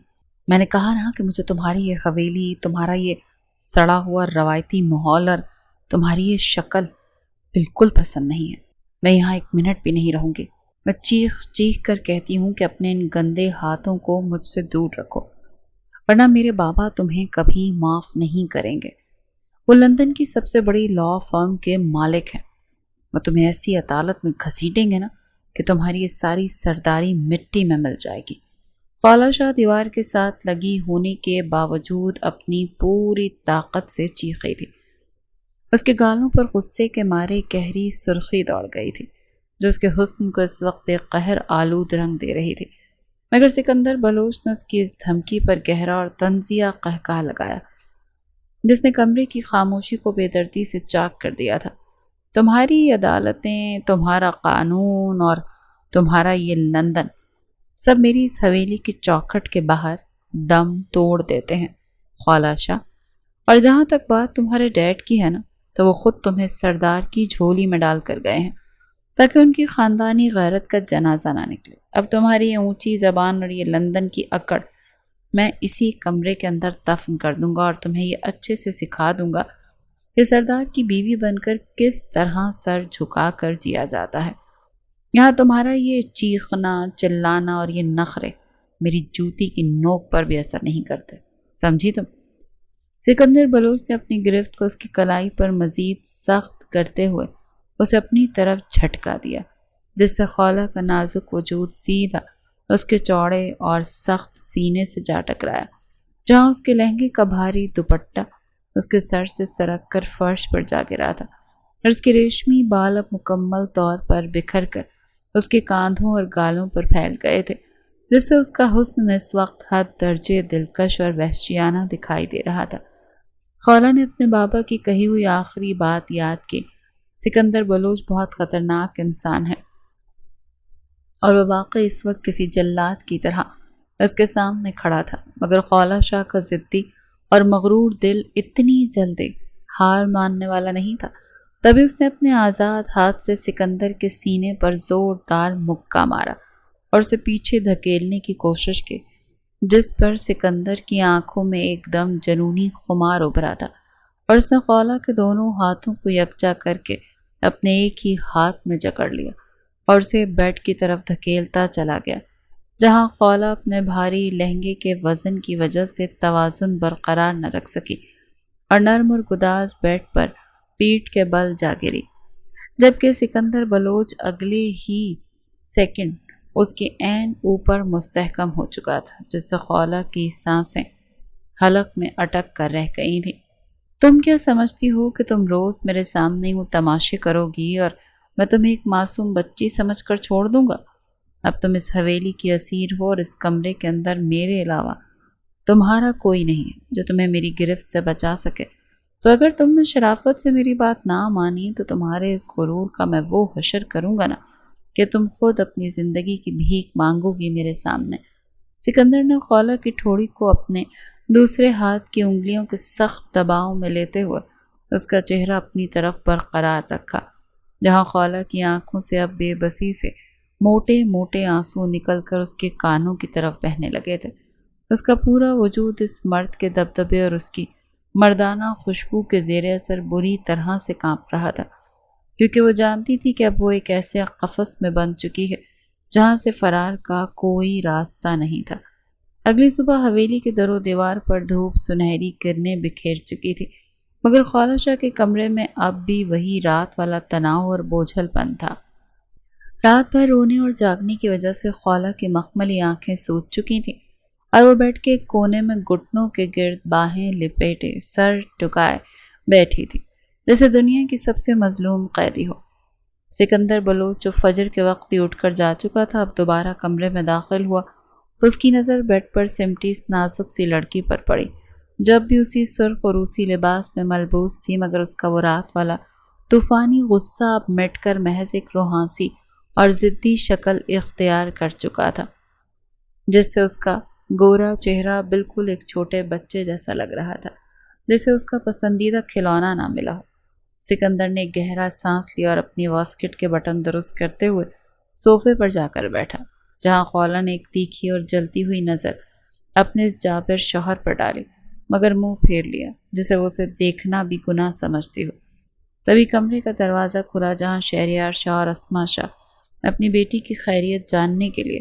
میں نے کہا نا کہ مجھے تمہاری یہ حویلی، تمہارا یہ سڑا ہوا روایتی ماحول اور تمہاری یہ شکل بالکل پسند نہیں ہے۔ میں یہاں ایک منٹ بھی نہیں رہوں گی۔ میں چیخ چیخ کر کہتی ہوں کہ اپنے ان گندے ہاتھوں کو مجھ سے دور رکھو، ورنہ میرے بابا تمہیں کبھی معاف نہیں کریں گے۔ وہ لندن کی سب سے بڑی لا فرم کے مالک ہیں، وہ تمہیں ایسی عدالت میں گھسیٹیں گے نا کہ تمہاری یہ ساری سرداری مٹی میں مل جائے گی۔ خولا شاہ دیوار کے ساتھ لگی ہونے کے باوجود اپنی پوری طاقت سے چیخی تھی۔ اس کے گالوں پر غصے کے مارے گہری سرخی دوڑ گئی تھی، جو اس کے حسن کو اس وقت ایک قہر آلود رنگ دے رہی تھی، مگر سکندر بلوچ نے اس کی اس دھمکی پر گہرا اور طنزیہ قہقہ لگایا، جس نے کمرے کی خاموشی کو بے دردی سے چاک کر دیا تھا۔ تمہاری عدالتیں، تمہارا قانون اور تمہارا یہ لندن سب میری اس حویلی کی چوکھٹ کے باہر دم توڑ دیتے ہیں خولا شاہ۔ اور جہاں تک بات تمہارے ڈیڈ کی ہے نا، تو وہ خود تمہیں سردار کی جھولی میں ڈال کر گئے ہیں تاکہ ان کی خاندانی غیرت کا جنازہ نہ نکلے۔ اب تمہاری یہ اونچی زبان اور یہ لندن کی اکڑ میں اسی کمرے کے اندر دفن کر دوں گا اور تمہیں یہ اچھے سے سکھا دوں گا کہ سردار کی بیوی بن کر کس طرح سر جھکا کر جیا جاتا ہے۔ یہاں تمہارا یہ چیخنا، چلانا اور یہ نخرے میری جوتی کی نوک پر بھی اثر نہیں کرتے، سمجھی تم؟ سکندر بلوچ نے اپنی گرفت کو اس کی کلائی پر مزید سخت کرتے ہوئے اسے اپنی طرف جھٹکا دیا، جس سے خولہ کا نازک وجود سیدھا اس کے چوڑے اور سخت سینے سے جا ٹکرایا، جہاں اس کے لہنگے کا بھاری دوپٹہ اس کے سر سے سرک کر فرش پر جا گرا تھا اور اس کے ریشمی بال اب مکمل طور پر بکھر کر اس کے کاندھوں اور گالوں پر پھیل گئے تھے، جس سے اس کا حسن اس وقت حد درجے دلکش اور وحشیانہ دکھائی دے رہا تھا۔ خولہ نے اپنے بابا کی کہی ہوئی آخری بات یاد کی، سکندر بلوچ بہت خطرناک انسان ہے اور وہ واقعی اس وقت کسی جلاد کی طرح اس کے سامنے کھڑا تھا، مگر خولہ شاہ کا ضدی اور مغرور دل اتنی جلدی ہار ماننے والا نہیں تھا۔ تبھی اس نے اپنے آزاد ہاتھ سے سکندر کے سینے پر زوردار مکہ مارا اور اسے پیچھے دھکیلنے کی کوشش کی، جس پر سکندر کی آنکھوں میں ایک دم جنونی خمار ابھرا تھا اور اس نے خولہ کے دونوں ہاتھوں کو یکجا کر کے اپنے ایک ہی ہاتھ میں جکڑ لیا اور اسے بیڈ کی طرف دھکیلتا چلا گیا، جہاں خولہ اپنے بھاری لہنگے کے وزن کی وجہ سے توازن برقرار نہ رکھ سکی اور نرم اور گداز بیڈ پر پیٹھ کے بل جا گری، جبکہ سکندر بلوچ اگلے ہی سیکنڈ اس کے عین اوپر مستحکم ہو چکا تھا، جس سے خولہ کی سانسیں حلق میں اٹک کر رہ گئی تھیں۔ تم کیا سمجھتی ہو کہ تم روز میرے سامنے یوں تماشے کرو گی اور میں تمہیں ایک معصوم بچی سمجھ کر چھوڑ دوں گا؟ اب تم اس حویلی کی اسیر ہو اور اس کمرے کے اندر میرے علاوہ تمہارا کوئی نہیں ہے جو تمہیں میری گرفت سے بچا سکے۔ تو اگر تم نے شرافت سے میری بات نہ مانی تو تمہارے اس غرور کا میں وہ حشر کروں گا نا کہ تم خود اپنی زندگی کی بھیک مانگو گی میرے سامنے۔ سکندر نے خولہ کی ٹھوڑی کو اپنے دوسرے ہاتھ کی انگلیوں کے سخت دباؤ میں لیتے ہوئے اس کا چہرہ اپنی طرف برقرار رکھا، جہاں خولہ کی آنکھوں سے اب بے بسی سے موٹے موٹے آنسو نکل کر اس کے کانوں کی طرف بہنے لگے تھے۔ اس کا پورا وجود اس مرد کے دبدبے اور اس کی مردانہ خوشبو کے زیر اثر بری طرح سے کانپ رہا تھا، کیونکہ وہ جانتی تھی کہ اب وہ ایک ایسے قفس میں بند چکی ہے جہاں سے فرار کا کوئی راستہ نہیں تھا۔ اگلی صبح حویلی کے در و دیوار پر دھوپ سنہری کرنیں بکھیر چکی تھی، مگر خولہ شاہ کے کمرے میں اب بھی وہی رات والا تناؤ اور بوجھل پن تھا۔ رات بھر رونے اور جاگنے کی وجہ سے خولہ کی مخملی آنکھیں سوج چکی تھیں اور وہ بیٹھ کے ایک کونے میں گھٹنوں کے گرد باہیں لپیٹے سر ٹکائے بیٹھی تھی، جیسے دنیا کی سب سے مظلوم قیدی ہو۔ سکندر بلوچ جو فجر کے وقت ہی اٹھ کر جا چکا تھا، اب دوبارہ کمرے میں داخل ہوا تو اس کی نظر بیڈ پر سمٹی اس نازک سی لڑکی پر پڑی، جب بھی اسی سرخ اور اسی لباس میں ملبوس تھی، مگر اس کا وہ رات والا طوفانی غصہ اب مٹ کر محض ایک روحانسی اور ضدی شکل اختیار کر چکا تھا، جس سے اس کا گورا چہرہ بالکل ایک چھوٹے بچے جیسا لگ رہا تھا جسے اس کا پسندیدہ کھلونا نہ ملا ہو۔ سکندر نے گہرا سانس لیا اور اپنی واسکٹ کے بٹن درست کرتے ہوئے صوفے پر جا کر بیٹھا، جہاں خولہ نے ایک تیکھی اور جلتی ہوئی نظر اپنے اس جابر شوہر پر ڈالی، مگر منہ پھیر لیا جسے وہ اسے دیکھنا بھی گناہ سمجھتی ہو۔ تبھی کمرے کا دروازہ کھلا، جہاں شہریار شاہ اور اسما شاہ اپنی بیٹی کی خیریت جاننے کے لیے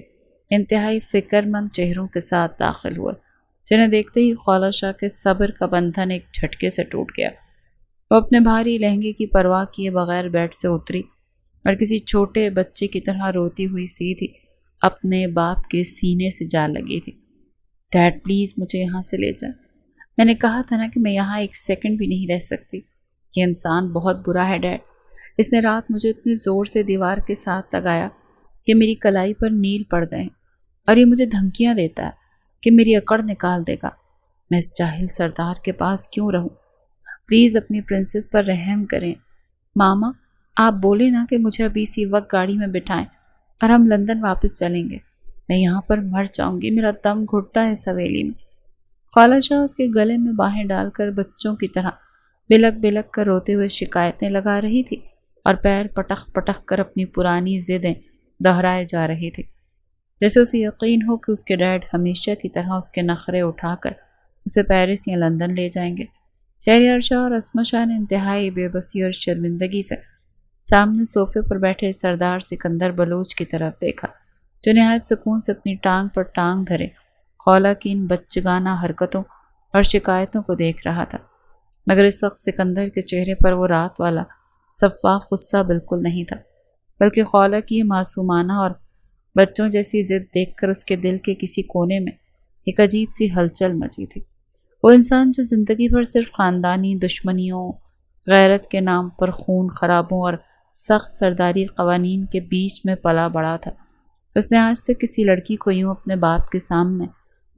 انتہائی فکر مند چہروں کے ساتھ داخل ہوئے، جنہیں دیکھتے ہی خولہ شاہ کے صبر کا بندھن ایک جھٹکے سے ٹوٹ گیا۔ وہ اپنے بھاری لہنگے کی پرواہ کیے بغیر بیڈ سے اتری اور کسی چھوٹے بچے کی طرح روتی ہوئی سیدھی اپنے باپ کے سینے سے جا لگی تھی۔ ڈیڈ پلیز مجھے یہاں سے لے جا، میں نے کہا تھا نا کہ میں یہاں ایک سیکنڈ بھی نہیں رہ سکتی۔ یہ انسان بہت برا ہے ڈیڈ، اس نے رات مجھے اتنی زور سے دیوار کے ساتھ لگایا کہ میری کلائی پر نیل پڑ گئے، اور یہ مجھے دھمکیاں دیتا ہے کہ میری اکڑ نکال دے گا۔ میں اس جاہل سردار کے پاس کیوں رہوں؟ پلیز اپنی پرنسس پر رحم کریں۔ ماما آپ بولے نا کہ مجھے ابھی اسی وقت گاڑی میں بٹھائیں اور ہم لندن واپس چلیں گے، میں یہاں پر مر جاؤں گی، میرا دم گھٹتا ہے اس حویلی میں۔ خولہ شاہ اس کے گلے میں باہیں ڈال کر بچوں کی طرح بلک بلک کر روتے ہوئے شکایتیں لگا رہی تھی اور پیر پٹخ پٹخ کر اپنی پرانی ضدیں دہرائے جا رہی تھی، جیسے اسے یقین ہو کہ اس کے ڈیڈ ہمیشہ کی طرح اس کے نخرے اٹھا کر اسے پیرس یا لندن لے جائیں گے۔ شہریار شاہ اور اسما شاہ نے انتہائی بے بسی اور شرمندگی سے سامنے صوفے پر بیٹھے سردار سکندر بلوچ کی طرف دیکھا، جو نہایت سکون سے اپنی ٹانگ پر ٹانگ دھرے خولا کی ان بچگانہ حرکتوں اور شکایتوں کو دیکھ رہا تھا، مگر اس وقت سکندر کے چہرے پر وہ رات والا شفاف غصہ بالکل نہیں تھا، بلکہ خولا کی یہ معصومانہ اور بچوں جیسی ضد دیکھ کر اس کے دل کے کسی کونے میں ایک عجیب سی ہلچل مچی تھی۔ وہ انسان جو زندگی بھر صرف خاندانی دشمنیوں، غیرت کے نام پر خون خرابوں اور سخت سرداری قوانین کے بیچ میں پلا بڑا تھا، اس نے آج تک کسی لڑکی کو یوں اپنے باپ کے سامنے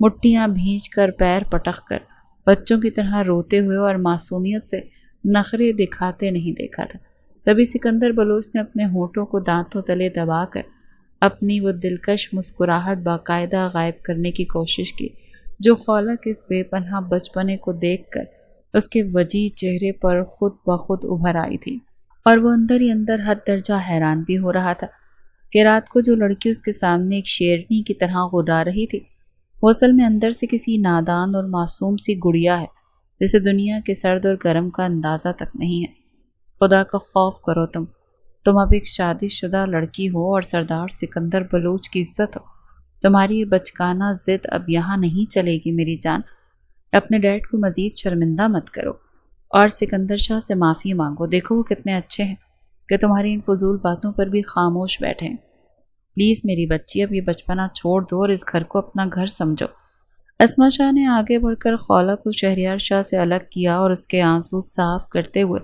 مٹھیاں بھیج کر پیر پٹخ کر بچوں کی طرح روتے ہوئے اور معصومیت سے نخرے دکھاتے نہیں دیکھا تھا۔ تبھی سکندر بلوچ نے اپنے ہونٹوں کو دانتوں تلے دبا کر اپنی وہ دلکش مسکراہٹ باقاعدہ غائب کرنے کی کوشش کی، جو خولا کے اس بے پناہ بچپنے کو دیکھ کر اس کے وجیح چہرے پر خود بخود ابھر آئی تھی، اور وہ اندر ہی اندر حد درجہ حیران بھی ہو رہا تھا کہ رات کو جو لڑکی اس کے سامنے ایک شیرنی کی طرح غرا رہی تھی، وہ اصل میں اندر سے کسی نادان اور معصوم سی گڑیا ہے، جسے دنیا کے سرد اور گرم کا اندازہ تک نہیں ہے۔ خدا کا خوف کرو، تم اب ایک شادی شدہ لڑکی ہو اور سردار سکندر بلوچ کی عزت ہو۔ تمہاری یہ بچگانہ ضد اب یہاں نہیں چلے گی میری جان۔ اپنے ڈیڈ کو مزید شرمندہ مت کرو اور سکندر شاہ سے معافی مانگو۔ دیکھو وہ کتنے اچھے ہیں کہ تمہاری ان فضول باتوں پر بھی خاموش بیٹھے ہیں۔ پلیز میری بچی، اب یہ بچپنا چھوڑ دو اور اس گھر کو اپنا گھر سمجھو۔ اسما شاہ نے آگے بڑھ کر خولا کو شہریار شاہ سے الگ کیا اور اس کے آنسو صاف کرتے ہوئے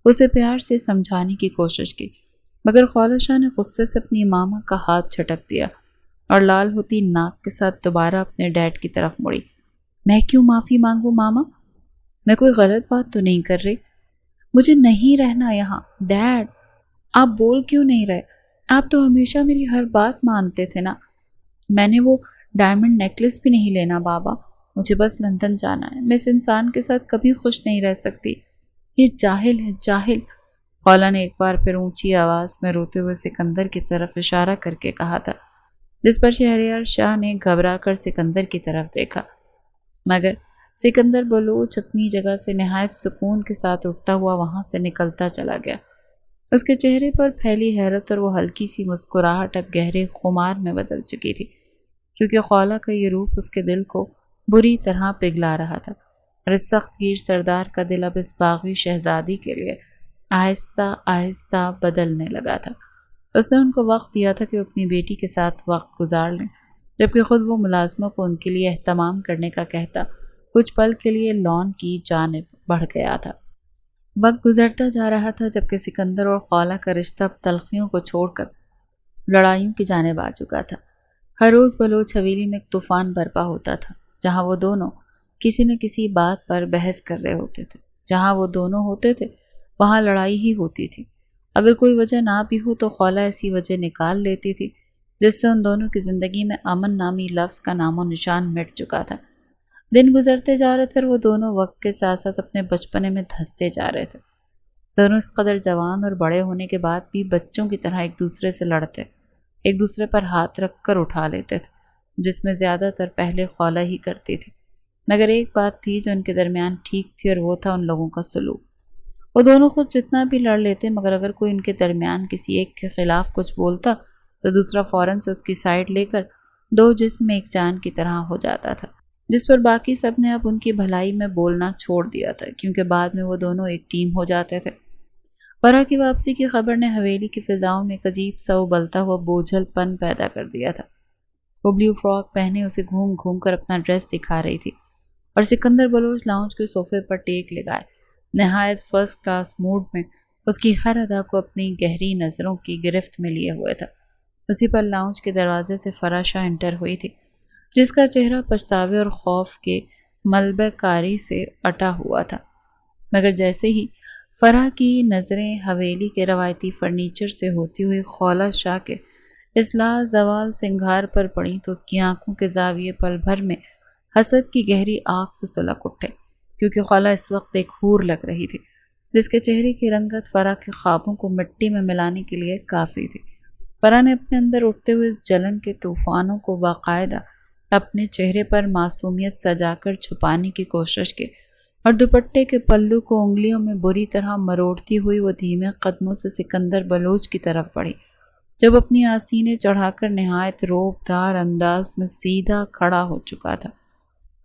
اسے پیار سے سمجھانے کی کوشش کی، مگر خولا شاہ نے غصے سے اپنی ماما کا ہاتھ جھٹک دیا اور لال ہوتی ناک کے ساتھ دوبارہ اپنے ڈیڈ کی طرف مڑی۔ میں کیوں معافی مانگوں ماما؟ میں کوئی غلط بات تو نہیں کر رہی۔ مجھے نہیں رہنا یہاں۔ ڈیڈ، آپ بول کیوں نہیں رہے؟ آپ تو ہمیشہ میری ہر بات مانتے تھے نا۔ میں نے وہ ڈائمنڈ نیکلس بھی نہیں لینا بابا، مجھے بس لندن جانا ہے۔ میں اس انسان کے ساتھ کبھی خوش نہیں رہ سکتی۔ یہ جاہل ہے، جاہل۔ خولا نے ایک بار پھر اونچی آواز میں روتے ہوئے سکندر کی طرف اشارہ کر کے کہا تھا، جس پر شہریار شاہ نے گھبرا کر سکندر کی طرف دیکھا، مگر سکندر بلوچ اپنی جگہ سے نہایت سکون کے ساتھ اٹھتا ہوا وہاں سے نکلتا چلا گیا۔ اس کے چہرے پر پھیلی حیرت اور وہ ہلکی سی مسکراہٹ اب گہرے خمار میں بدل چکی تھی، کیونکہ خولا کا یہ روپ اس کے دل کو بری طرح پگھلا رہا تھا، اور اس سخت گیر سردار کا دل اب اس باغی شہزادی کے لیے آہستہ آہستہ بدلنے لگا تھا۔ اس نے ان کو وقت دیا تھا کہ اپنی بیٹی کے ساتھ وقت گزار لیں، جبکہ خود وہ ملازموں کو ان کے لیے اہتمام کرنے کا کہتا کچھ پل کے لیے لان کی جانب بڑھ گیا تھا۔ وقت گزرتا جا رہا تھا، جبکہ سکندر اور خولا کا رشتہ اب تلخیوں کو چھوڑ کر لڑائیوں کی جانب آ چکا تھا۔ ہر روز بلوچ حویلی میں ایک طوفان برپا ہوتا تھا، جہاں وہ دونوں کسی نہ کسی بات پر بحث کر رہے ہوتے تھے۔ جہاں وہ دونوں ہوتے تھے وہاں لڑائی ہی ہوتی تھی۔ اگر کوئی وجہ نہ بھی ہو تو خولا ایسی وجہ نکال لیتی تھی جس سے ان دونوں کی زندگی میں امن نامی لفظ کا نام و نشان مٹ چکا تھا۔ دن گزرتے جا رہے تھے اور وہ دونوں وقت کے ساتھ ساتھ اپنے بچپنے میں دھنستے جا رہے تھے۔ دونوں اس قدر جوان اور بڑے ہونے کے بعد بھی بچوں کی طرح ایک دوسرے سے لڑتے، ایک دوسرے پر ہاتھ رکھ کر اٹھا لیتے تھے، جس میں زیادہ تر پہلے خولا ہی کرتی تھی۔ مگر ایک بات تھی جو ان کے درمیان ٹھیک تھی، اور وہ تھا ان لوگوں کا سلوک۔ وہ دونوں خود جتنا بھی لڑ لیتے، مگر اگر کوئی ان کے درمیان کسی ایک کے خلاف کچھ بولتا تو دوسرا فوراً سے اس کی سائڈ لے کر دو جسم ایک جان کی طرح ہو جاتا تھا، جس پر باقی سب نے اب ان کی بھلائی میں بولنا چھوڑ دیا تھا، کیونکہ بعد میں وہ دونوں ایک ٹیم ہو جاتے تھے۔ فرح کی واپسی کی خبر نے حویلی کی فضاؤں میں ایک عجیب سا ابلتا ہوا بوجھل پن پیدا کر دیا تھا۔ وہ بلیو فراک پہنے اسے گھوم گھوم کر اپنا ڈریس دکھا رہی تھی، اور سکندر بلوچ لاؤنج کے صوفے پر ٹیک لگائے نہایت فرسٹ کلاس موڈ میں اس کی ہر ادا کو اپنی گہری نظروں کی گرفت میں لیے ہوئے تھا۔ اسی پر لاؤنج کے دروازے سے فرح شاہ انٹر ہوئی تھی، جس کا چہرہ پچھتاوے اور خوف کے ملبہ کاری سے اٹا ہوا تھا، مگر جیسے ہی فرح کی نظریں حویلی کے روایتی فرنیچر سے ہوتی ہوئی خولا شاہ کے اصلاح زوال سنگھار پر پڑیں تو اس کی آنکھوں کے زاویے پل بھر میں حسد کی گہری آگ سے سلک اٹھے۔ کیونکہ خالہ اس وقت ایک حور لگ رہی تھی جس کے چہرے کی رنگت فرح کے خوابوں کو مٹی میں ملانے کے لیے کافی تھی۔ فرح نے اپنے اندر اٹھتے ہوئے اس جلن کے طوفانوں کو باقاعدہ اپنے چہرے پر معصومیت سجا کر چھپانے کی کوشش کی، اور دوپٹے کے پلو کو انگلیوں میں بری طرح مروڑتی ہوئی وہ دھیمے قدموں سے سکندر بلوچ کی طرف بڑھی، جب اپنی آستینیں چڑھا کر نہایت روب دار انداز میں سیدھا کھڑا ہو چکا تھا۔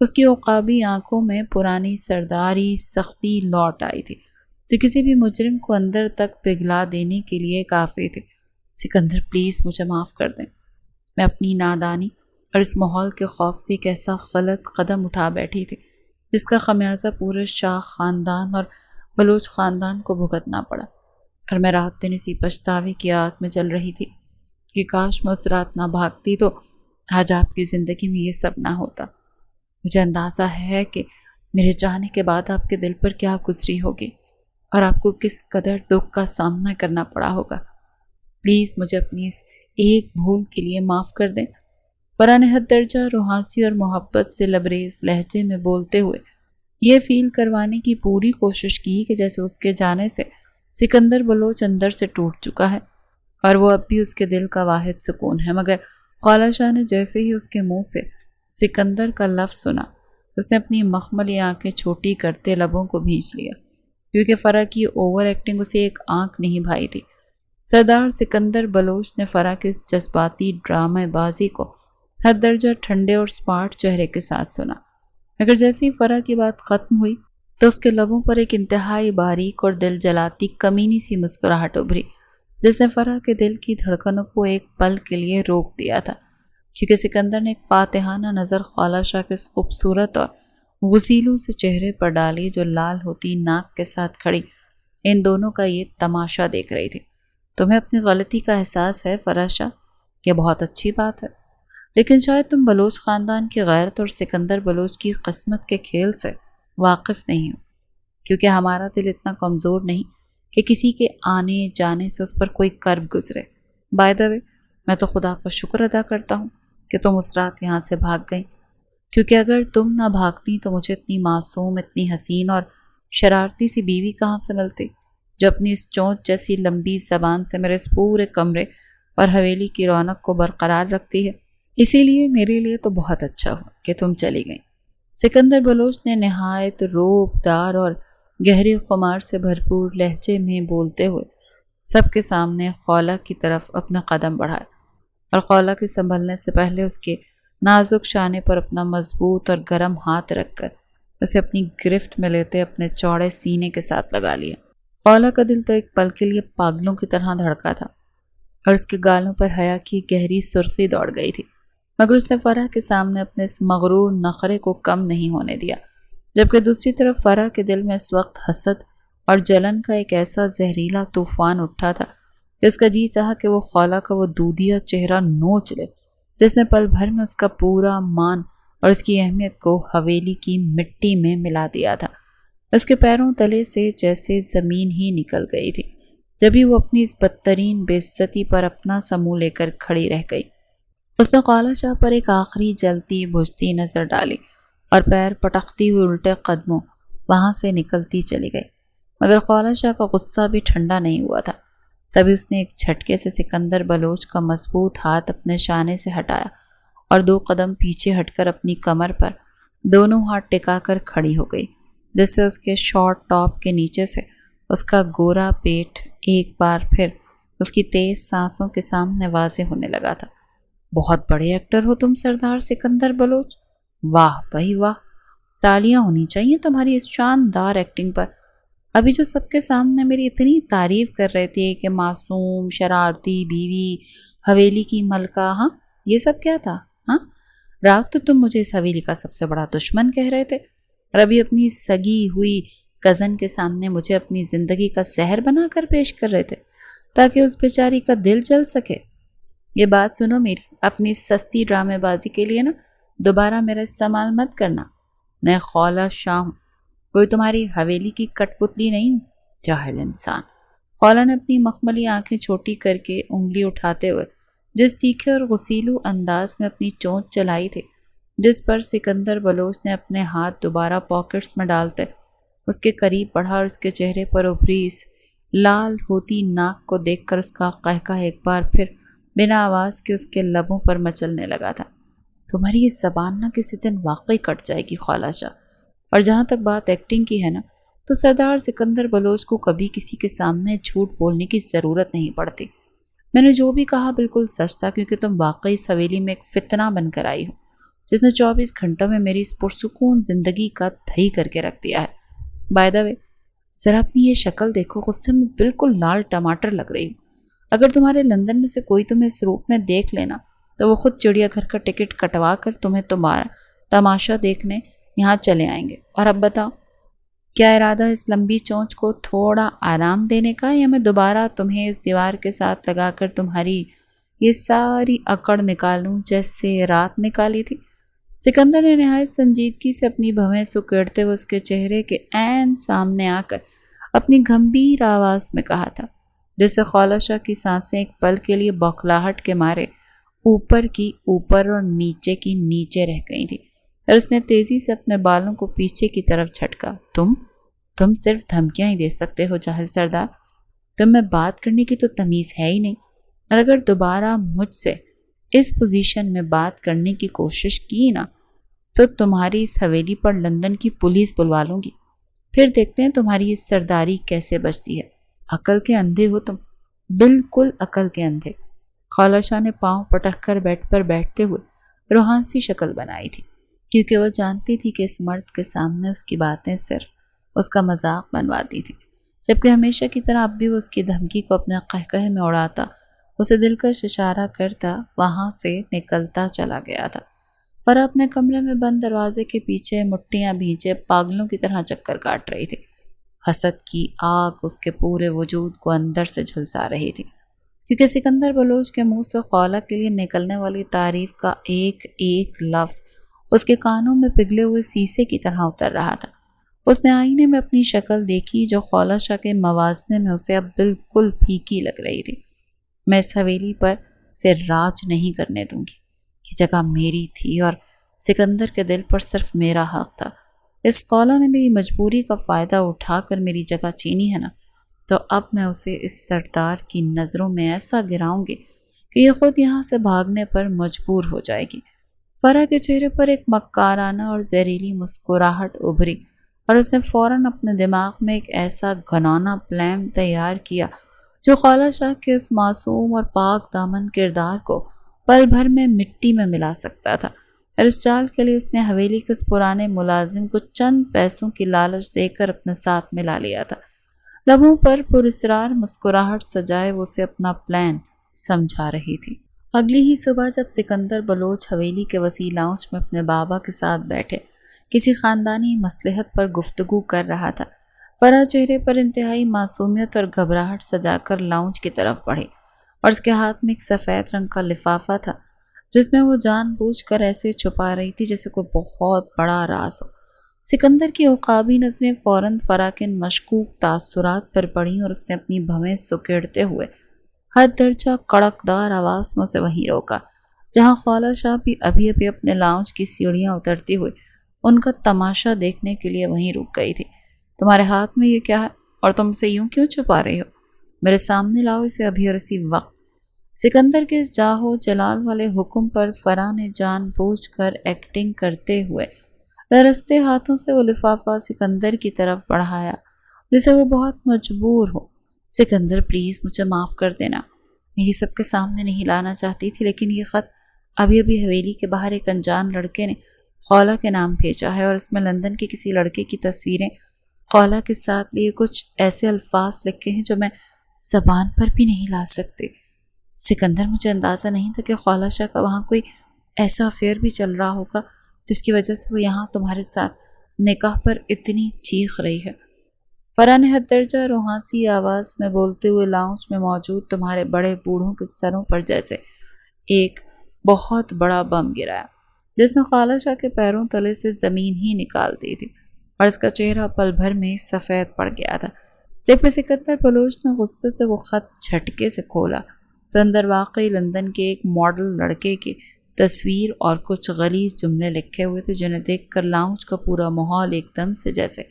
اس کی عقابی آنکھوں میں پرانی سرداری سختی لوٹ آئی تھی جو کسی بھی مجرم کو اندر تک پگھلا دینے کے لیے کافی تھی۔ سکندر پلیز مجھے معاف کر دیں، میں اپنی نادانی اور اس ماحول کے خوف سے ایک ایسا غلط قدم اٹھا بیٹھی تھی جس کا خمیازہ پورے شاہ خاندان اور بلوچ خاندان کو بھگتنا پڑا، اور میں رات دن اسی پچھتاوے کی آگ میں جل رہی تھی کہ کاش میں اس رات نہ بھاگتی تو آج آپ کی زندگی میں یہ سب نہ ہوتا۔ مجھے اندازہ ہے کہ میرے جانے کے بعد آپ کے دل پر کیا گزری ہوگی اور آپ کو کس قدر دکھ کا سامنا کرنا پڑا ہوگا۔ پلیز مجھے اپنی اس ایک بھول کے لیے معاف کر دیں۔ فرح نے حد درجہ روحانسی اور محبت سے لبریز لہجے میں بولتے ہوئے یہ فیل کروانے کی پوری کوشش کی کہ جیسے اس کے جانے سے سکندر بلوچ اندر سے ٹوٹ چکا ہے اور وہ اب بھی اس کے دل کا واحد سکون ہے، مگر خالہ شاہ نے جیسے ہی اس کے منہ سے سکندر کا لفظ سنا، اس نے اپنی مخملی آنکھیں چھوٹی کرتے لبوں کو بھینچ لیا، کیونکہ فرح کی اوور ایکٹنگ اسے ایک آنکھ نہیں بھائی تھی۔ سردار سکندر بلوچ نے فرح کے اس جذباتی ڈرامہ بازی کو حد درجہ ٹھنڈے اور سپاٹ چہرے کے ساتھ سنا، مگر جیسے ہی فرح کی بات ختم ہوئی تو اس کے لبوں پر ایک انتہائی باریک اور دل جلاتی کمینی سی مسکراہٹ ابھری جس نے فرح کے دل کی دھڑکنوں کو ایک پل کے لیے روک دیا تھا، کیونکہ سکندر نے ایک فاتحانہ نظر خالہ شاہ کے اس خوبصورت اور غسیلوں سے چہرے پر ڈالی جو لال ہوتی ناک کے ساتھ کھڑی ان دونوں کا یہ تماشا دیکھ رہی تھی۔ تمہیں اپنی غلطی کا احساس ہے فرح شاہ، یہ بہت اچھی بات ہے، لیکن شاید تم بلوچ خاندان کی غیرت اور سکندر بلوچ کی قسمت کے کھیل سے واقف نہیں ہو، کیونکہ ہمارا دل اتنا کمزور نہیں کہ کسی کے آنے جانے سے اس پر کوئی کرب گزرے۔ بائی دا وے، میں تو خدا کا شکر ادا کرتا ہوں کہ تم اس رات یہاں سے بھاگ گئیں، کیونکہ اگر تم نہ بھاگتی تو مجھے اتنی معصوم، اتنی حسین اور شرارتی سی بیوی کہاں سے ملتی جو اپنی اس چونچ جیسی لمبی زبان سے میرے اس پورے کمرے اور حویلی کی رونق کو برقرار رکھتی ہے۔ اسی لیے میرے لیے تو بہت اچھا ہوا کہ تم چلی گئیں۔ سکندر بلوچ نے نہایت روب دار اور گہری خمار سے بھرپور لہجے میں بولتے ہوئے سب کے سامنے خالہ کی طرف اپنا قدم بڑھایا، اور خالہ کے سنبھلنے سے پہلے اس کے نازک شانے پر اپنا مضبوط اور گرم ہاتھ رکھ کر اسے اپنی گرفت میں لیتے اپنے چوڑے سینے کے ساتھ لگا لیا۔ خالہ کا دل تو ایک پل کے لیے پاگلوں کی طرح دھڑکا تھا اور اس کے گالوں پر حیا کی گہری سرخی دوڑ گئی تھی، مگر اس نے فرح کے سامنے اپنے اس مغرور نخرے کو کم نہیں ہونے دیا، جبکہ دوسری طرف فرح کے دل میں اس وقت حسد اور جلن کا ایک ایسا زہریلا طوفان اٹھا تھا جس کا جی چاہا کہ وہ خالہ کا وہ دودھیا چہرہ نوچ لے جس نے پل بھر میں اس کا پورا مان اور اس کی اہمیت کو حویلی کی مٹی میں ملا دیا تھا۔ اس کے پیروں تلے سے جیسے زمین ہی نکل گئی تھی جبھی وہ اپنی اس بدترین بے عزتی پر اپنا سا منہ لے کر کھڑی رہ گئی۔ اس نے خالہ شاہ پر ایک آخری جلتی بجھتی نظر ڈالی اور پیر پٹکتی ہوئے الٹے قدموں وہاں سے نکلتی چلی گئی، مگر خالہ شاہ کا غصہ بھی ٹھنڈا نہیں ہوا تھا۔ تبھی اس نے ایک جھٹکے سے سکندر بلوچ کا مضبوط ہاتھ اپنے شانے سے ہٹایا اور 2 قدم پیچھے ہٹ کر اپنی کمر پر دونوں ہاتھ ٹکا کر کھڑی ہو گئی، جس سے اس کے شارٹ ٹاپ کے نیچے سے اس کا گورا پیٹ ایک بار پھر اس کی تیز سانسوں کے سامنے واضح ہونے لگا تھا۔ بہت بڑے ایکٹر ہو تم سردار سکندر بلوچ، واہ بھائی واہ، تالیاں ہونی چاہیے تمہاری اس شاندار ایکٹنگ پر۔ ابھی جو سب کے سامنے میری اتنی تعریف کر رہے تھے کہ معصوم، شرارتی بیوی، حویلی کی ملکہ، ہاں یہ سب کیا تھا؟ ہاں رات تو تم مجھے اس حویلی کا سب سے بڑا دشمن کہہ رہے تھے، اور ابھی اپنی سگی ہوئی کزن کے سامنے مجھے اپنی زندگی کا زہر بنا کر پیش کر رہے تھے تاکہ اس بیچاری کا دل جل سکے۔ یہ بات سنو میری، اپنی سستی ڈرامے بازی کے لیے نا دوبارہ میرا استعمال مت کرنا۔ میں خالہ شاہ ہوں، کوئی تمہاری حویلی کی کٹ پتلی نہیں ہوں، جاہل انسان۔ خالہ نے اپنی مخملی آنکھیں چھوٹی کر کے انگلی اٹھاتے ہوئے جس تیکھے اور غسیلو انداز میں اپنی چونچ چلائی تھی جس پر سکندر بلوچ نے اپنے ہاتھ دوبارہ پاکٹس میں ڈالتے اس کے قریب بڑھا اور اس کے چہرے پر ابھری اس لال ہوتی ناک کو دیکھ کر اس کا قہقہ ایک بار پھر بنا آواز کے اس کے لبوں پر مچلنے لگا تھا۔ تمہاری یہ زبان نہ کسی دن واقعی کٹ جائے گی خالہ شاہ، اور جہاں تک بات ایکٹنگ کی ہے نا، تو سردار سکندر بلوچ کو کبھی کسی کے سامنے جھوٹ بولنے کی ضرورت نہیں پڑتی۔ میں نے جو بھی کہا بالکل سچ تھا، کیونکہ تم واقعی اس حویلی میں ایک فتنہ بن کر آئی ہو جس نے 24 گھنٹوں میں میری اس پرسکون زندگی کا دہی کر کے رکھ دیا ہے۔ بائی دا وے، ذرا اپنی یہ شکل دیکھو، غصے میں بالکل لال ٹماٹر لگ رہی ہو۔ اگر تمہارے لندن میں سے کوئی تمہیں اس روپ میں دیکھ لینا تو وہ خود چڑیا گھر کا ٹکٹ کٹوا کر تمہیں تمہارا تماشا دیکھنے یہاں چلے آئیں گے۔ اور اب بتاؤ، کیا ارادہ اس لمبی چونچ کو تھوڑا آرام دینے کا، یا میں دوبارہ تمہیں اس دیوار کے ساتھ لگا کر تمہاری یہ ساری اکڑ نکالوں جیسے رات نکالی تھی؟ سکندر نے نہایت سنجیدگی سے اپنی بھویں سکیڑتے ہوئے اس کے چہرے کے عین سامنے آ کر اپنی گمبھیر آواز میں کہا تھا، جس سے خولہ شاہ کی سانسیں ایک پل کے لیے بوکھلاہٹ کے مارے اوپر کی اوپر اور نیچے کی نیچے رہ گئی تھی، اور اس نے تیزی سے اپنے بالوں کو پیچھے کی طرف جھٹکا۔ تم صرف دھمکیاں ہی دے سکتے ہو جاہل سردار، تم میں بات کرنے کی تو تمیز ہے ہی نہیں، اور اگر دوبارہ مجھ سے اس پوزیشن میں بات کرنے کی کوشش کی نا تو تمہاری اس حویلی پر لندن کی پولیس بلوا لوں گی، پھر دیکھتے ہیں تمہاری اس سرداری کیسے بچتی ہے۔ عقل کے اندھے ہو تم، بالکل عقل کے اندھے۔ خولہ شاہ نے پاؤں پٹک کر بیڈ پر بیٹھتے ہوئے روحانسی شکل بنائی تھی، کیونکہ وہ جانتی تھی کہ اس مرد کے سامنے اس کی باتیں صرف اس کا مذاق بنواتی تھی، جبکہ ہمیشہ کی طرح اب بھی وہ اس کی دھمکی کو اپنے قہقہے میں اڑاتا، اسے دلکش اشارہ کرتا وہاں سے نکلتا چلا گیا تھا۔ پر اپنے کمرے میں بند دروازے کے پیچھے مٹھیاں بھیجے پاگلوں کی طرح چکر کاٹ رہی تھی۔ حسد کی آگ اس کے پورے وجود کو اندر سے جھلسا رہی تھی، کیونکہ سکندر بلوچ کے منہ سے خولہ کے لیے نکلنے والی تعریف کا ایک ایک لفظ اس کے کانوں میں پگھلے ہوئے سیسے کی طرح اتر رہا تھا۔ اس نے آئینے میں اپنی شکل دیکھی جو خولہ شاہ کے موازنے میں اسے اب بالکل پھیکی لگ رہی تھی۔ میں اس حویلی پر سے راج نہیں کرنے دوں گی، یہ جگہ میری تھی اور سکندر کے دل پر صرف میرا حق تھا۔ اس خولہ نے میری مجبوری کا فائدہ اٹھا کر میری جگہ چینی ہے نا، تو اب میں اسے اس سردار کی نظروں میں ایسا گراؤں گی کہ یہ خود یہاں سے بھاگنے پر مجبور ہو جائے گی۔ فرح کے چہرے پر ایک مکارانہ اور زہریلی مسکراہٹ ابھری، اور اس نے فوراً اپنے دماغ میں ایک ایسا گھناؤنا پلان تیار کیا جو خولہ شاہ کے اس معصوم اور پاک دامن کردار کو پل بھر میں مٹی میں ملا سکتا تھا، اور اس چال کے لیے اس نے حویلی کے اس پرانے ملازم کو چند پیسوں کی لالچ دے کر اپنے ساتھ ملا لیا تھا۔ لبوں پر پراسرار مسکراہٹ سجائے وہ اسے اپنا پلان سمجھا رہی تھی۔ اگلی ہی صبح جب سکندر بلوچ حویلی کے وسیع لاؤنج میں اپنے بابا کے ساتھ بیٹھے کسی خاندانی مصلحت پر گفتگو کر رہا تھا، فرح چہرے پر انتہائی معصومیت اور گھبراہٹ سجا کر لاؤنج کی طرف بڑھی، اور اس کے ہاتھ میں ایک سفید رنگ کا لفافہ تھا جس میں وہ جان بوجھ کر ایسے چھپا رہی تھی جیسے کوئی بہت بڑا راز ہو۔ سکندر کی عقابی نظریں فوراً فرح کے ان مشکوک تاثرات پر پڑیں، اور اس نے اپنی بھویں سکیڑتے ہوئے حد درجہ کڑکدار آواز میں اسے وہیں روکا جہاں خولہ شاہ بھی ابھی ابھی اپنے لاؤنج کی سیڑھیاں اترتی ہوئی ان کا تماشا دیکھنے کے لیے وہیں رک گئی تھی۔ تمہارے ہاتھ میں یہ کیا ہے، اور تم اسے یوں کیوں چھپا رہے ہو؟ میرے سامنے لاؤ اسے ابھی اور اسی وقت۔ سکندر کے اس جاہو جلال والے حکم پر فرح نے جان بوجھ کر ایکٹنگ کرتے ہوئے لرزتے ہاتھوں سے وہ لفافہ سکندر کی طرف بڑھایا جسے وہ بہت مجبور ہو۔ سکندر پلیز مجھے معاف کر دینا، میں یہ سب کے سامنے نہیں لانا چاہتی تھی، لیکن یہ خط ابھی ابھی حویلی کے باہر ایک انجان لڑکے نے خولہ کے نام بھیجا ہے، اور اس میں لندن کے کسی لڑکے کی تصویریں خولہ کے ساتھ لیے کچھ ایسے الفاظ لکھے ہیں جو میں زبان پر بھی نہیں لا سکتے۔ سکندر، مجھے اندازہ نہیں تھا کہ خولہ شاہ کا وہاں کوئی ایسا افیئر بھی چل رہا ہوگا جس کی وجہ سے وہ یہاں تمہارے ساتھ نکاح پر اتنی چیخ رہی ہے۔ فرح نے حد درجہ روحانسی آواز میں بولتے ہوئے لاؤنج میں موجود تمہارے بڑے بوڑھوں کے سروں پر جیسے ایک بہت بڑا بم گرایا جس نے خولہ شاہ کے پیروں تلے سے زمین ہی نکال دی تھی، اور اس کا چہرہ پل بھر میں سفید پڑ گیا تھا۔ جب سکندر بلوچ نے غصے سے وہ خط جھٹکے سے کھولا تو اندر واقعی لندن کے ایک ماڈل لڑکے کے تصویر اور کچھ غلیظ جملے لکھے ہوئے تھے جنہیں دیکھ کر لاؤنج کا پورا ماحول ایک دم سے جیسے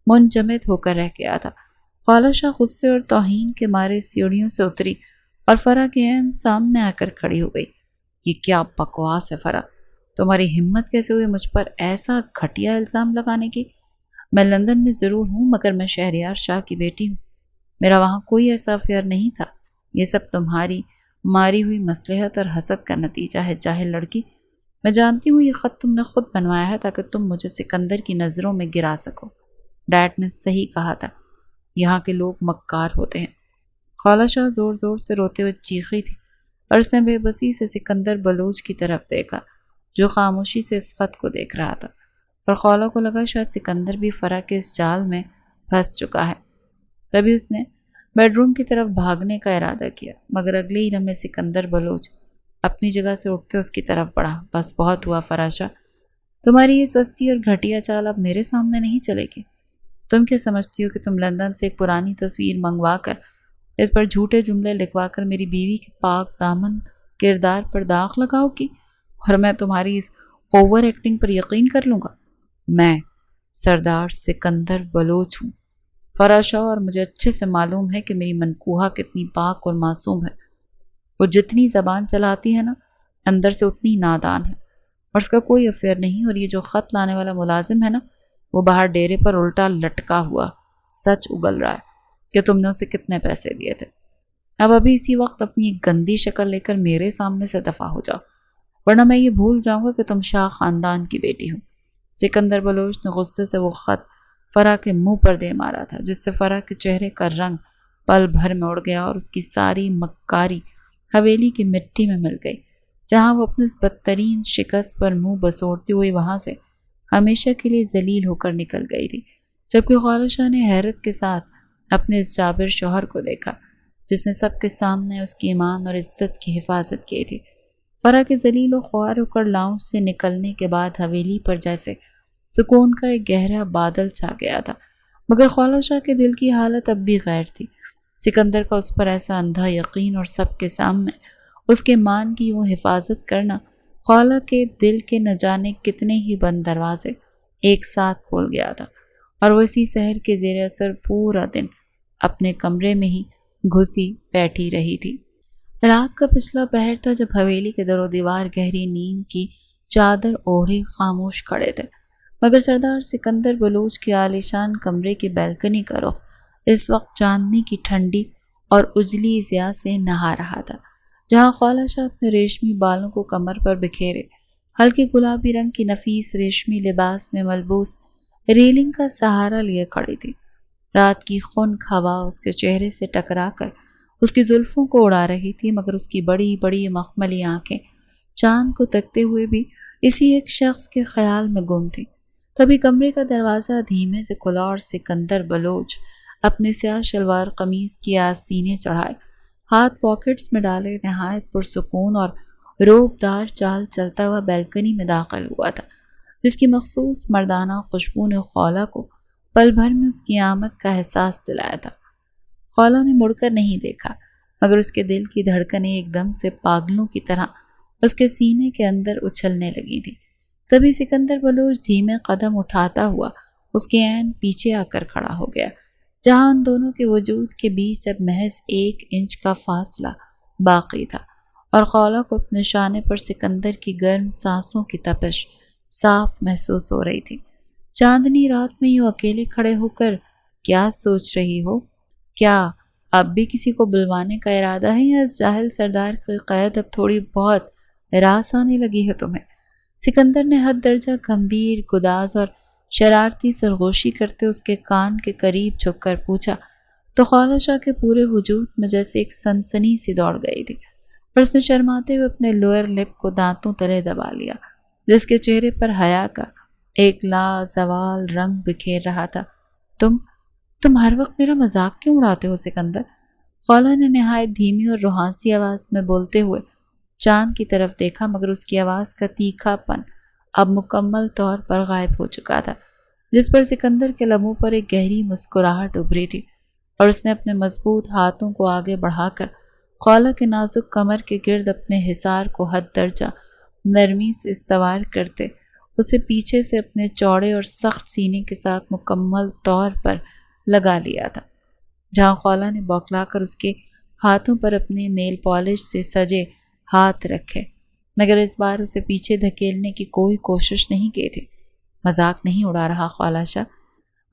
منجمد ہو کر رہ گیا تھا۔ خالہ شاہ غصے اور توہین کے مارے سیڑھیوں سے اتری اور فرح کے عین سامنے آ کر کھڑی ہو گئی۔ یہ کیا بکواس ہے فرح؟ تمہاری ہمت کیسے ہوئی مجھ پر ایسا گھٹیا الزام لگانے کی؟ میں لندن میں ضرور ہوں مگر میں شہریار شاہ کی بیٹی ہوں۔ میرا وہاں کوئی ایسا افیئر نہیں تھا۔ یہ سب تمہاری ماری ہوئی مصلحت اور حسد کا نتیجہ ہے جاہل لڑکی۔ میں جانتی ہوں یہ خط تم نے خود بنوایا ہے تاکہ تم مجھے سکندر کی نظروں میں گرا سکو۔ ڈیڈ نے صحیح کہا تھا، یہاں کے لوگ مکار ہوتے ہیں۔ خالہ شاہ زور زور سے روتے ہوئے چیخی تھی اور اس نے بے بسی سے سکندر بلوچ کی طرف دیکھا جو خاموشی سے اس خط کو دیکھ رہا تھا، اور خالہ کو لگا شاید سکندر بھی فرح کے اس جال میں پھنس چکا ہے۔ تبھی اس نے بیڈ روم کی طرف بھاگنے کا ارادہ کیا مگر اگلے ہی لمحے سکندر بلوچ اپنی جگہ سے اٹھتے اس کی طرف بڑھا۔ بس بہت ہوا فرح شاہ، تمہاری یہ سستی اور گھٹیا چال اب میرے سامنے نہیں چلے گی۔ تم کیا سمجھتی ہو کہ تم لندن سے ایک پرانی تصویر منگوا کر اس پر جھوٹے جملے لکھوا کر میری بیوی کے پاک دامن کردار پر داغ لگاؤ گی اور میں تمہاری اس اوور ایکٹنگ پر یقین کر لوں گا؟ میں سردار سکندر بلوچ ہوں فرح شاہ، اور مجھے اچھے سے معلوم ہے کہ میری منکوہا کتنی پاک اور معصوم ہے۔ وہ جتنی زبان چلاتی ہے نا اندر سے اتنی نادان ہے، اور اس کا کوئی افیئر نہیں۔ اور یہ جو خط لانے والا ملازم ہے نا وہ باہر ڈیرے پر الٹا لٹکا ہوا سچ اگل رہا ہے کہ تم نے اسے کتنے پیسے دیے تھے۔ اب ابھی اسی وقت اپنی ایک گندی شکل لے کر میرے سامنے سے دفع ہو جاؤ ورنہ میں یہ بھول جاؤں گا کہ تم شاہ خاندان کی بیٹی ہو۔ سکندر بلوچ نے غصے سے وہ خط فرح کے منہ پر دے مارا تھا جس سے فرح کے چہرے کا رنگ پل بھر میں اڑ گیا اور اس کی ساری مکاری حویلی کی مٹی میں مل گئی جہاں وہ اپنے اس بدترین شکست پر منہ بسوڑتی ہوئی وہاں سے ہمیشہ کے لیے ذلیل ہو کر نکل گئی تھی۔ جبکہ خالہ شاہ نے حیرت کے ساتھ اپنے اس جابر شوہر کو دیکھا جس نے سب کے سامنے اس کی ایمان اور عزت کی حفاظت کی تھی۔ فرح کے ذلیل و خوار ہو کر لاؤنج سے نکلنے کے بعد حویلی پر جیسے سکون کا ایک گہرا بادل چھا گیا تھا، مگر خالہ شاہ کے دل کی حالت اب بھی غیر تھی۔ سکندر کا اس پر ایسا اندھا یقین اور سب کے سامنے اس کے مان کی یوں حفاظت کرنا خالہ کے دل کے نہ جانے کتنے ہی بند دروازے ایک ساتھ کھول گیا تھا، اور وہ اسی سحر کے زیر اثر پورا دن اپنے کمرے میں ہی گھسی بیٹھی رہی تھی۔ رات کا پچھلا پہر تھا جب حویلی کے در و دیوار گہری نیند کی چادر اوڑھے خاموش کھڑے تھے، مگر سردار سکندر بلوچ کے عالیشان کمرے کی بیلکنی کا رخ اس وقت چاندنی کی ٹھنڈی اور اجلی ضیاء سے نہا رہا تھا، جہاں خالہ شاہ اپنے ریشمی بالوں کو کمر پر بکھیرے ہلکے گلابی رنگ کی نفیس ریشمی لباس میں ملبوس ریلنگ کا سہارا لیے کھڑی تھی۔ رات کی خنک ہوا اس کے چہرے سے ٹکرا کر اس کی زلفوں کو اڑا رہی تھی، مگر اس کی بڑی بڑی مخملی آنکھیں چاند کو تکتے ہوئے بھی اسی ایک شخص کے خیال میں گم تھی۔ تبھی کمرے کا دروازہ دھیمے سے کھلا اور سکندر بلوچ اپنے سیاہ شلوار قمیض کی آستینے چڑھائے ہاتھ پاکٹس میں ڈالے نہایت پرسکون اور روب دار چال چلتا ہوا بیلکنی میں داخل ہوا تھا، جس کی مخصوص مردانہ خوشبو نے خالہ کو پل بھر میں اس کی آمد کا احساس دلایا تھا۔ خالہ نے مڑ کر نہیں دیکھا، مگر اس کے دل کی دھڑکنیں ایک دم سے پاگلوں کی طرح اس کے سینے کے اندر اچھلنے لگی تھی۔ تبھی سکندر بلوچ دھیمے قدم اٹھاتا ہوا اس کے عین پیچھے آ کر کھڑا ہو گیا، جہاں ان دونوں کے وجود کے بیچ اب محض 1 انچ کا فاصلہ باقی تھا، اور خالہ کو اپنے شانے پر سکندر کی گرم سانسوں کی تپش صاف محسوس ہو رہی تھی۔ چاندنی رات میں یوں اکیلے کھڑے ہو کر کیا سوچ رہی ہو؟ کیا اب بھی کسی کو بلوانے کا ارادہ ہے، یا اس جاہل سردار کی قید اب تھوڑی بہت راس آنے لگی ہے تمہیں؟ سکندر نے حد درجہ گمبھیر گداز اور شرارتی سرگوشی کرتے اس کے کان کے قریب جھک کر پوچھا تو خالہ شاہ کے پورے وجود میں جیسے ایک سنسنی سی دوڑ گئی تھی، اور اس نے شرماتے ہوئے اپنے لوئر لپ کو دانتوں تلے دبا لیا، جس کے چہرے پر حیا کا ایک لازوال رنگ بکھیر رہا تھا۔ تم ہر وقت میرا مذاق کیوں اڑاتے ہو سکندر؟ خالہ نے نہایت دھیمی اور روحانسی آواز میں بولتے ہوئے چاند کی طرف دیکھا، مگر اس کی آواز کا تیکھا پن اب مکمل طور پر غائب ہو چکا تھا، جس پر سکندر کے لبوں پر ایک گہری مسکراہٹ ابھری تھی، اور اس نے اپنے مضبوط ہاتھوں کو آگے بڑھا کر خالہ کے نازک کمر کے گرد اپنے حصار کو حد درجہ نرمی سے استوار کرتے اسے پیچھے سے اپنے چوڑے اور سخت سینے کے ساتھ مکمل طور پر لگا لیا تھا، جہاں خولہ نے بوکھلا کر اس کے ہاتھوں پر اپنے نیل پالش سے سجے ہاتھ رکھے، مگر اس بار اسے پیچھے دھکیلنے کی کوئی کوشش نہیں کی تھی۔ مذاق نہیں اڑا رہا خولہ شاہ،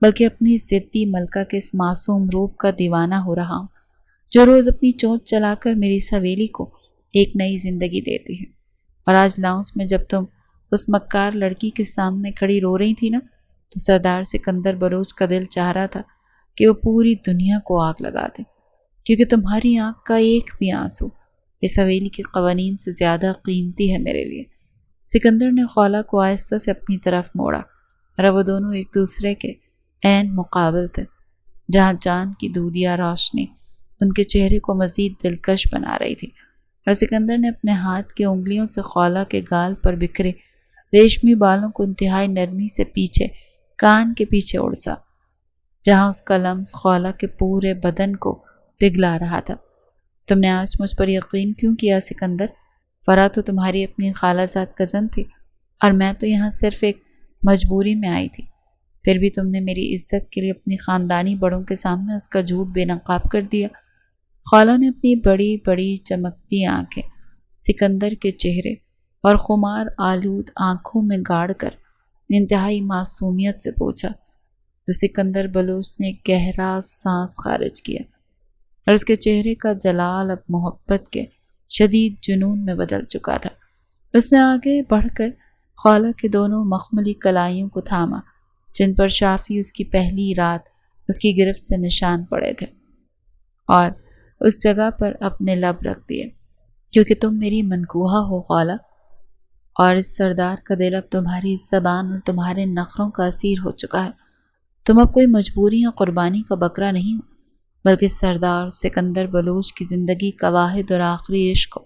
بلکہ اپنی ضدی ملکہ کے اس معصوم روپ کا دیوانہ ہو رہا ہوں، جو روز اپنی چونچ چلا کر میری اس حویلی کو ایک نئی زندگی دیتی ہے۔ اور آج لاؤنج میں جب تم اس مکار لڑکی کے سامنے کھڑی رو رہی تھی نا، تو سردار سکندر بلوچ کا دل چاہ رہا تھا کہ وہ پوری دنیا کو آگ لگا دے، کیونکہ تمہاری آنکھ کا ایک بھی آنسو اس حویلی کے قوانین سے زیادہ قیمتی ہے میرے لیے۔ سکندر نے خولہ کو آہستہ سے اپنی طرف موڑا، اور وہ دونوں ایک دوسرے کے عین مقابل تھے، جہاں چاند کی دودیا روشنی ان کے چہرے کو مزید دلکش بنا رہی تھی، اور سکندر نے اپنے ہاتھ کی انگلیوں سے خولہ کے گال پر بکھرے ریشمی بالوں کو انتہائی نرمی سے پیچھے کان کے پیچھے اڑسا، جہاں اس کا لمس خولہ کے پورے بدن کو پگھلا رہا تھا۔ تم نے آج مجھ پر یقین کیوں کیا سکندر؟ فرا تو تمہاری اپنی خالہ زاد کزن تھی، اور میں تو یہاں صرف ایک مجبوری میں آئی تھی، پھر بھی تم نے میری عزت کے لیے اپنی خاندانی بڑوں کے سامنے اس کا جھوٹ بے نقاب کر دیا۔ خولہ نے اپنی بڑی بڑی چمکتی آنکھیں سکندر کے چہرے اور خمار آلود آنکھوں میں گاڑ کر انتہائی معصومیت سے پوچھا، تو سکندر بلوچ نے ایک گہرا سانس خارج کیا، اور اس کے چہرے کا جلال اب محبت کے شدید جنون میں بدل چکا تھا۔ اس نے آگے بڑھ کر خولہ کے دونوں مخملی کلائیوں کو تھاما، جن پر شافی اس کی پہلی رات اس کی گرفت سے نشان پڑے تھے، اور اس جگہ پر اپنے لب رکھ دیے۔ کیونکہ تم میری منکوہا ہو خولہ، اور اس سردار کا دل اب تمہاری اس زبان اور تمہارے نخروں کا اسیر ہو چکا ہے۔ تم اب کوئی مجبوری یا قربانی کا بکرا نہیں ہو، بلکہ سردار سکندر بلوچ کی زندگی کا واحد اور آخری عشق ہو۔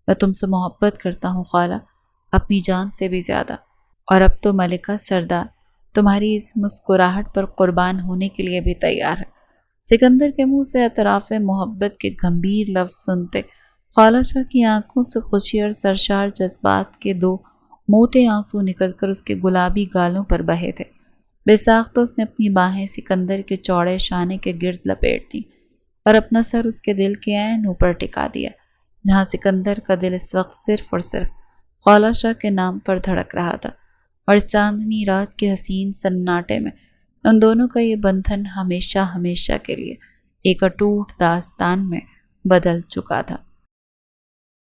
میں تم سے محبت کرتا ہوں خولہ، اپنی جان سے بھی زیادہ، اور اب تو ملکہ سردار تمہاری اس مسکراہٹ پر قربان ہونے کے لیے بھی تیار ہے۔ سکندر کے منہ سے اعتراف محبت کے گمبھیر لفظ سنتے خولہ شاہ کی آنکھوں سے خوشی اور سرشار جذبات کے دو موٹے آنسو نکل کر اس کے گلابی گالوں پر بہے تھے۔ بے ساختہ اس نے اپنی باہیں سکندر کے چوڑے شانے کے گرد لپیٹ دیں، اور اپنا سر اس کے دل کے عین اوپر ٹکا دیا، جہاں سکندر کا دل اس وقت صرف اور صرف خولہ شاہ کے نام پر دھڑک رہا تھا۔ اور اس چاندنی رات کے حسین سناٹے میں ان دونوں کا یہ بندھن ہمیشہ ہمیشہ کے لیے ایک اٹوٹ داستان میں بدل چکا تھا۔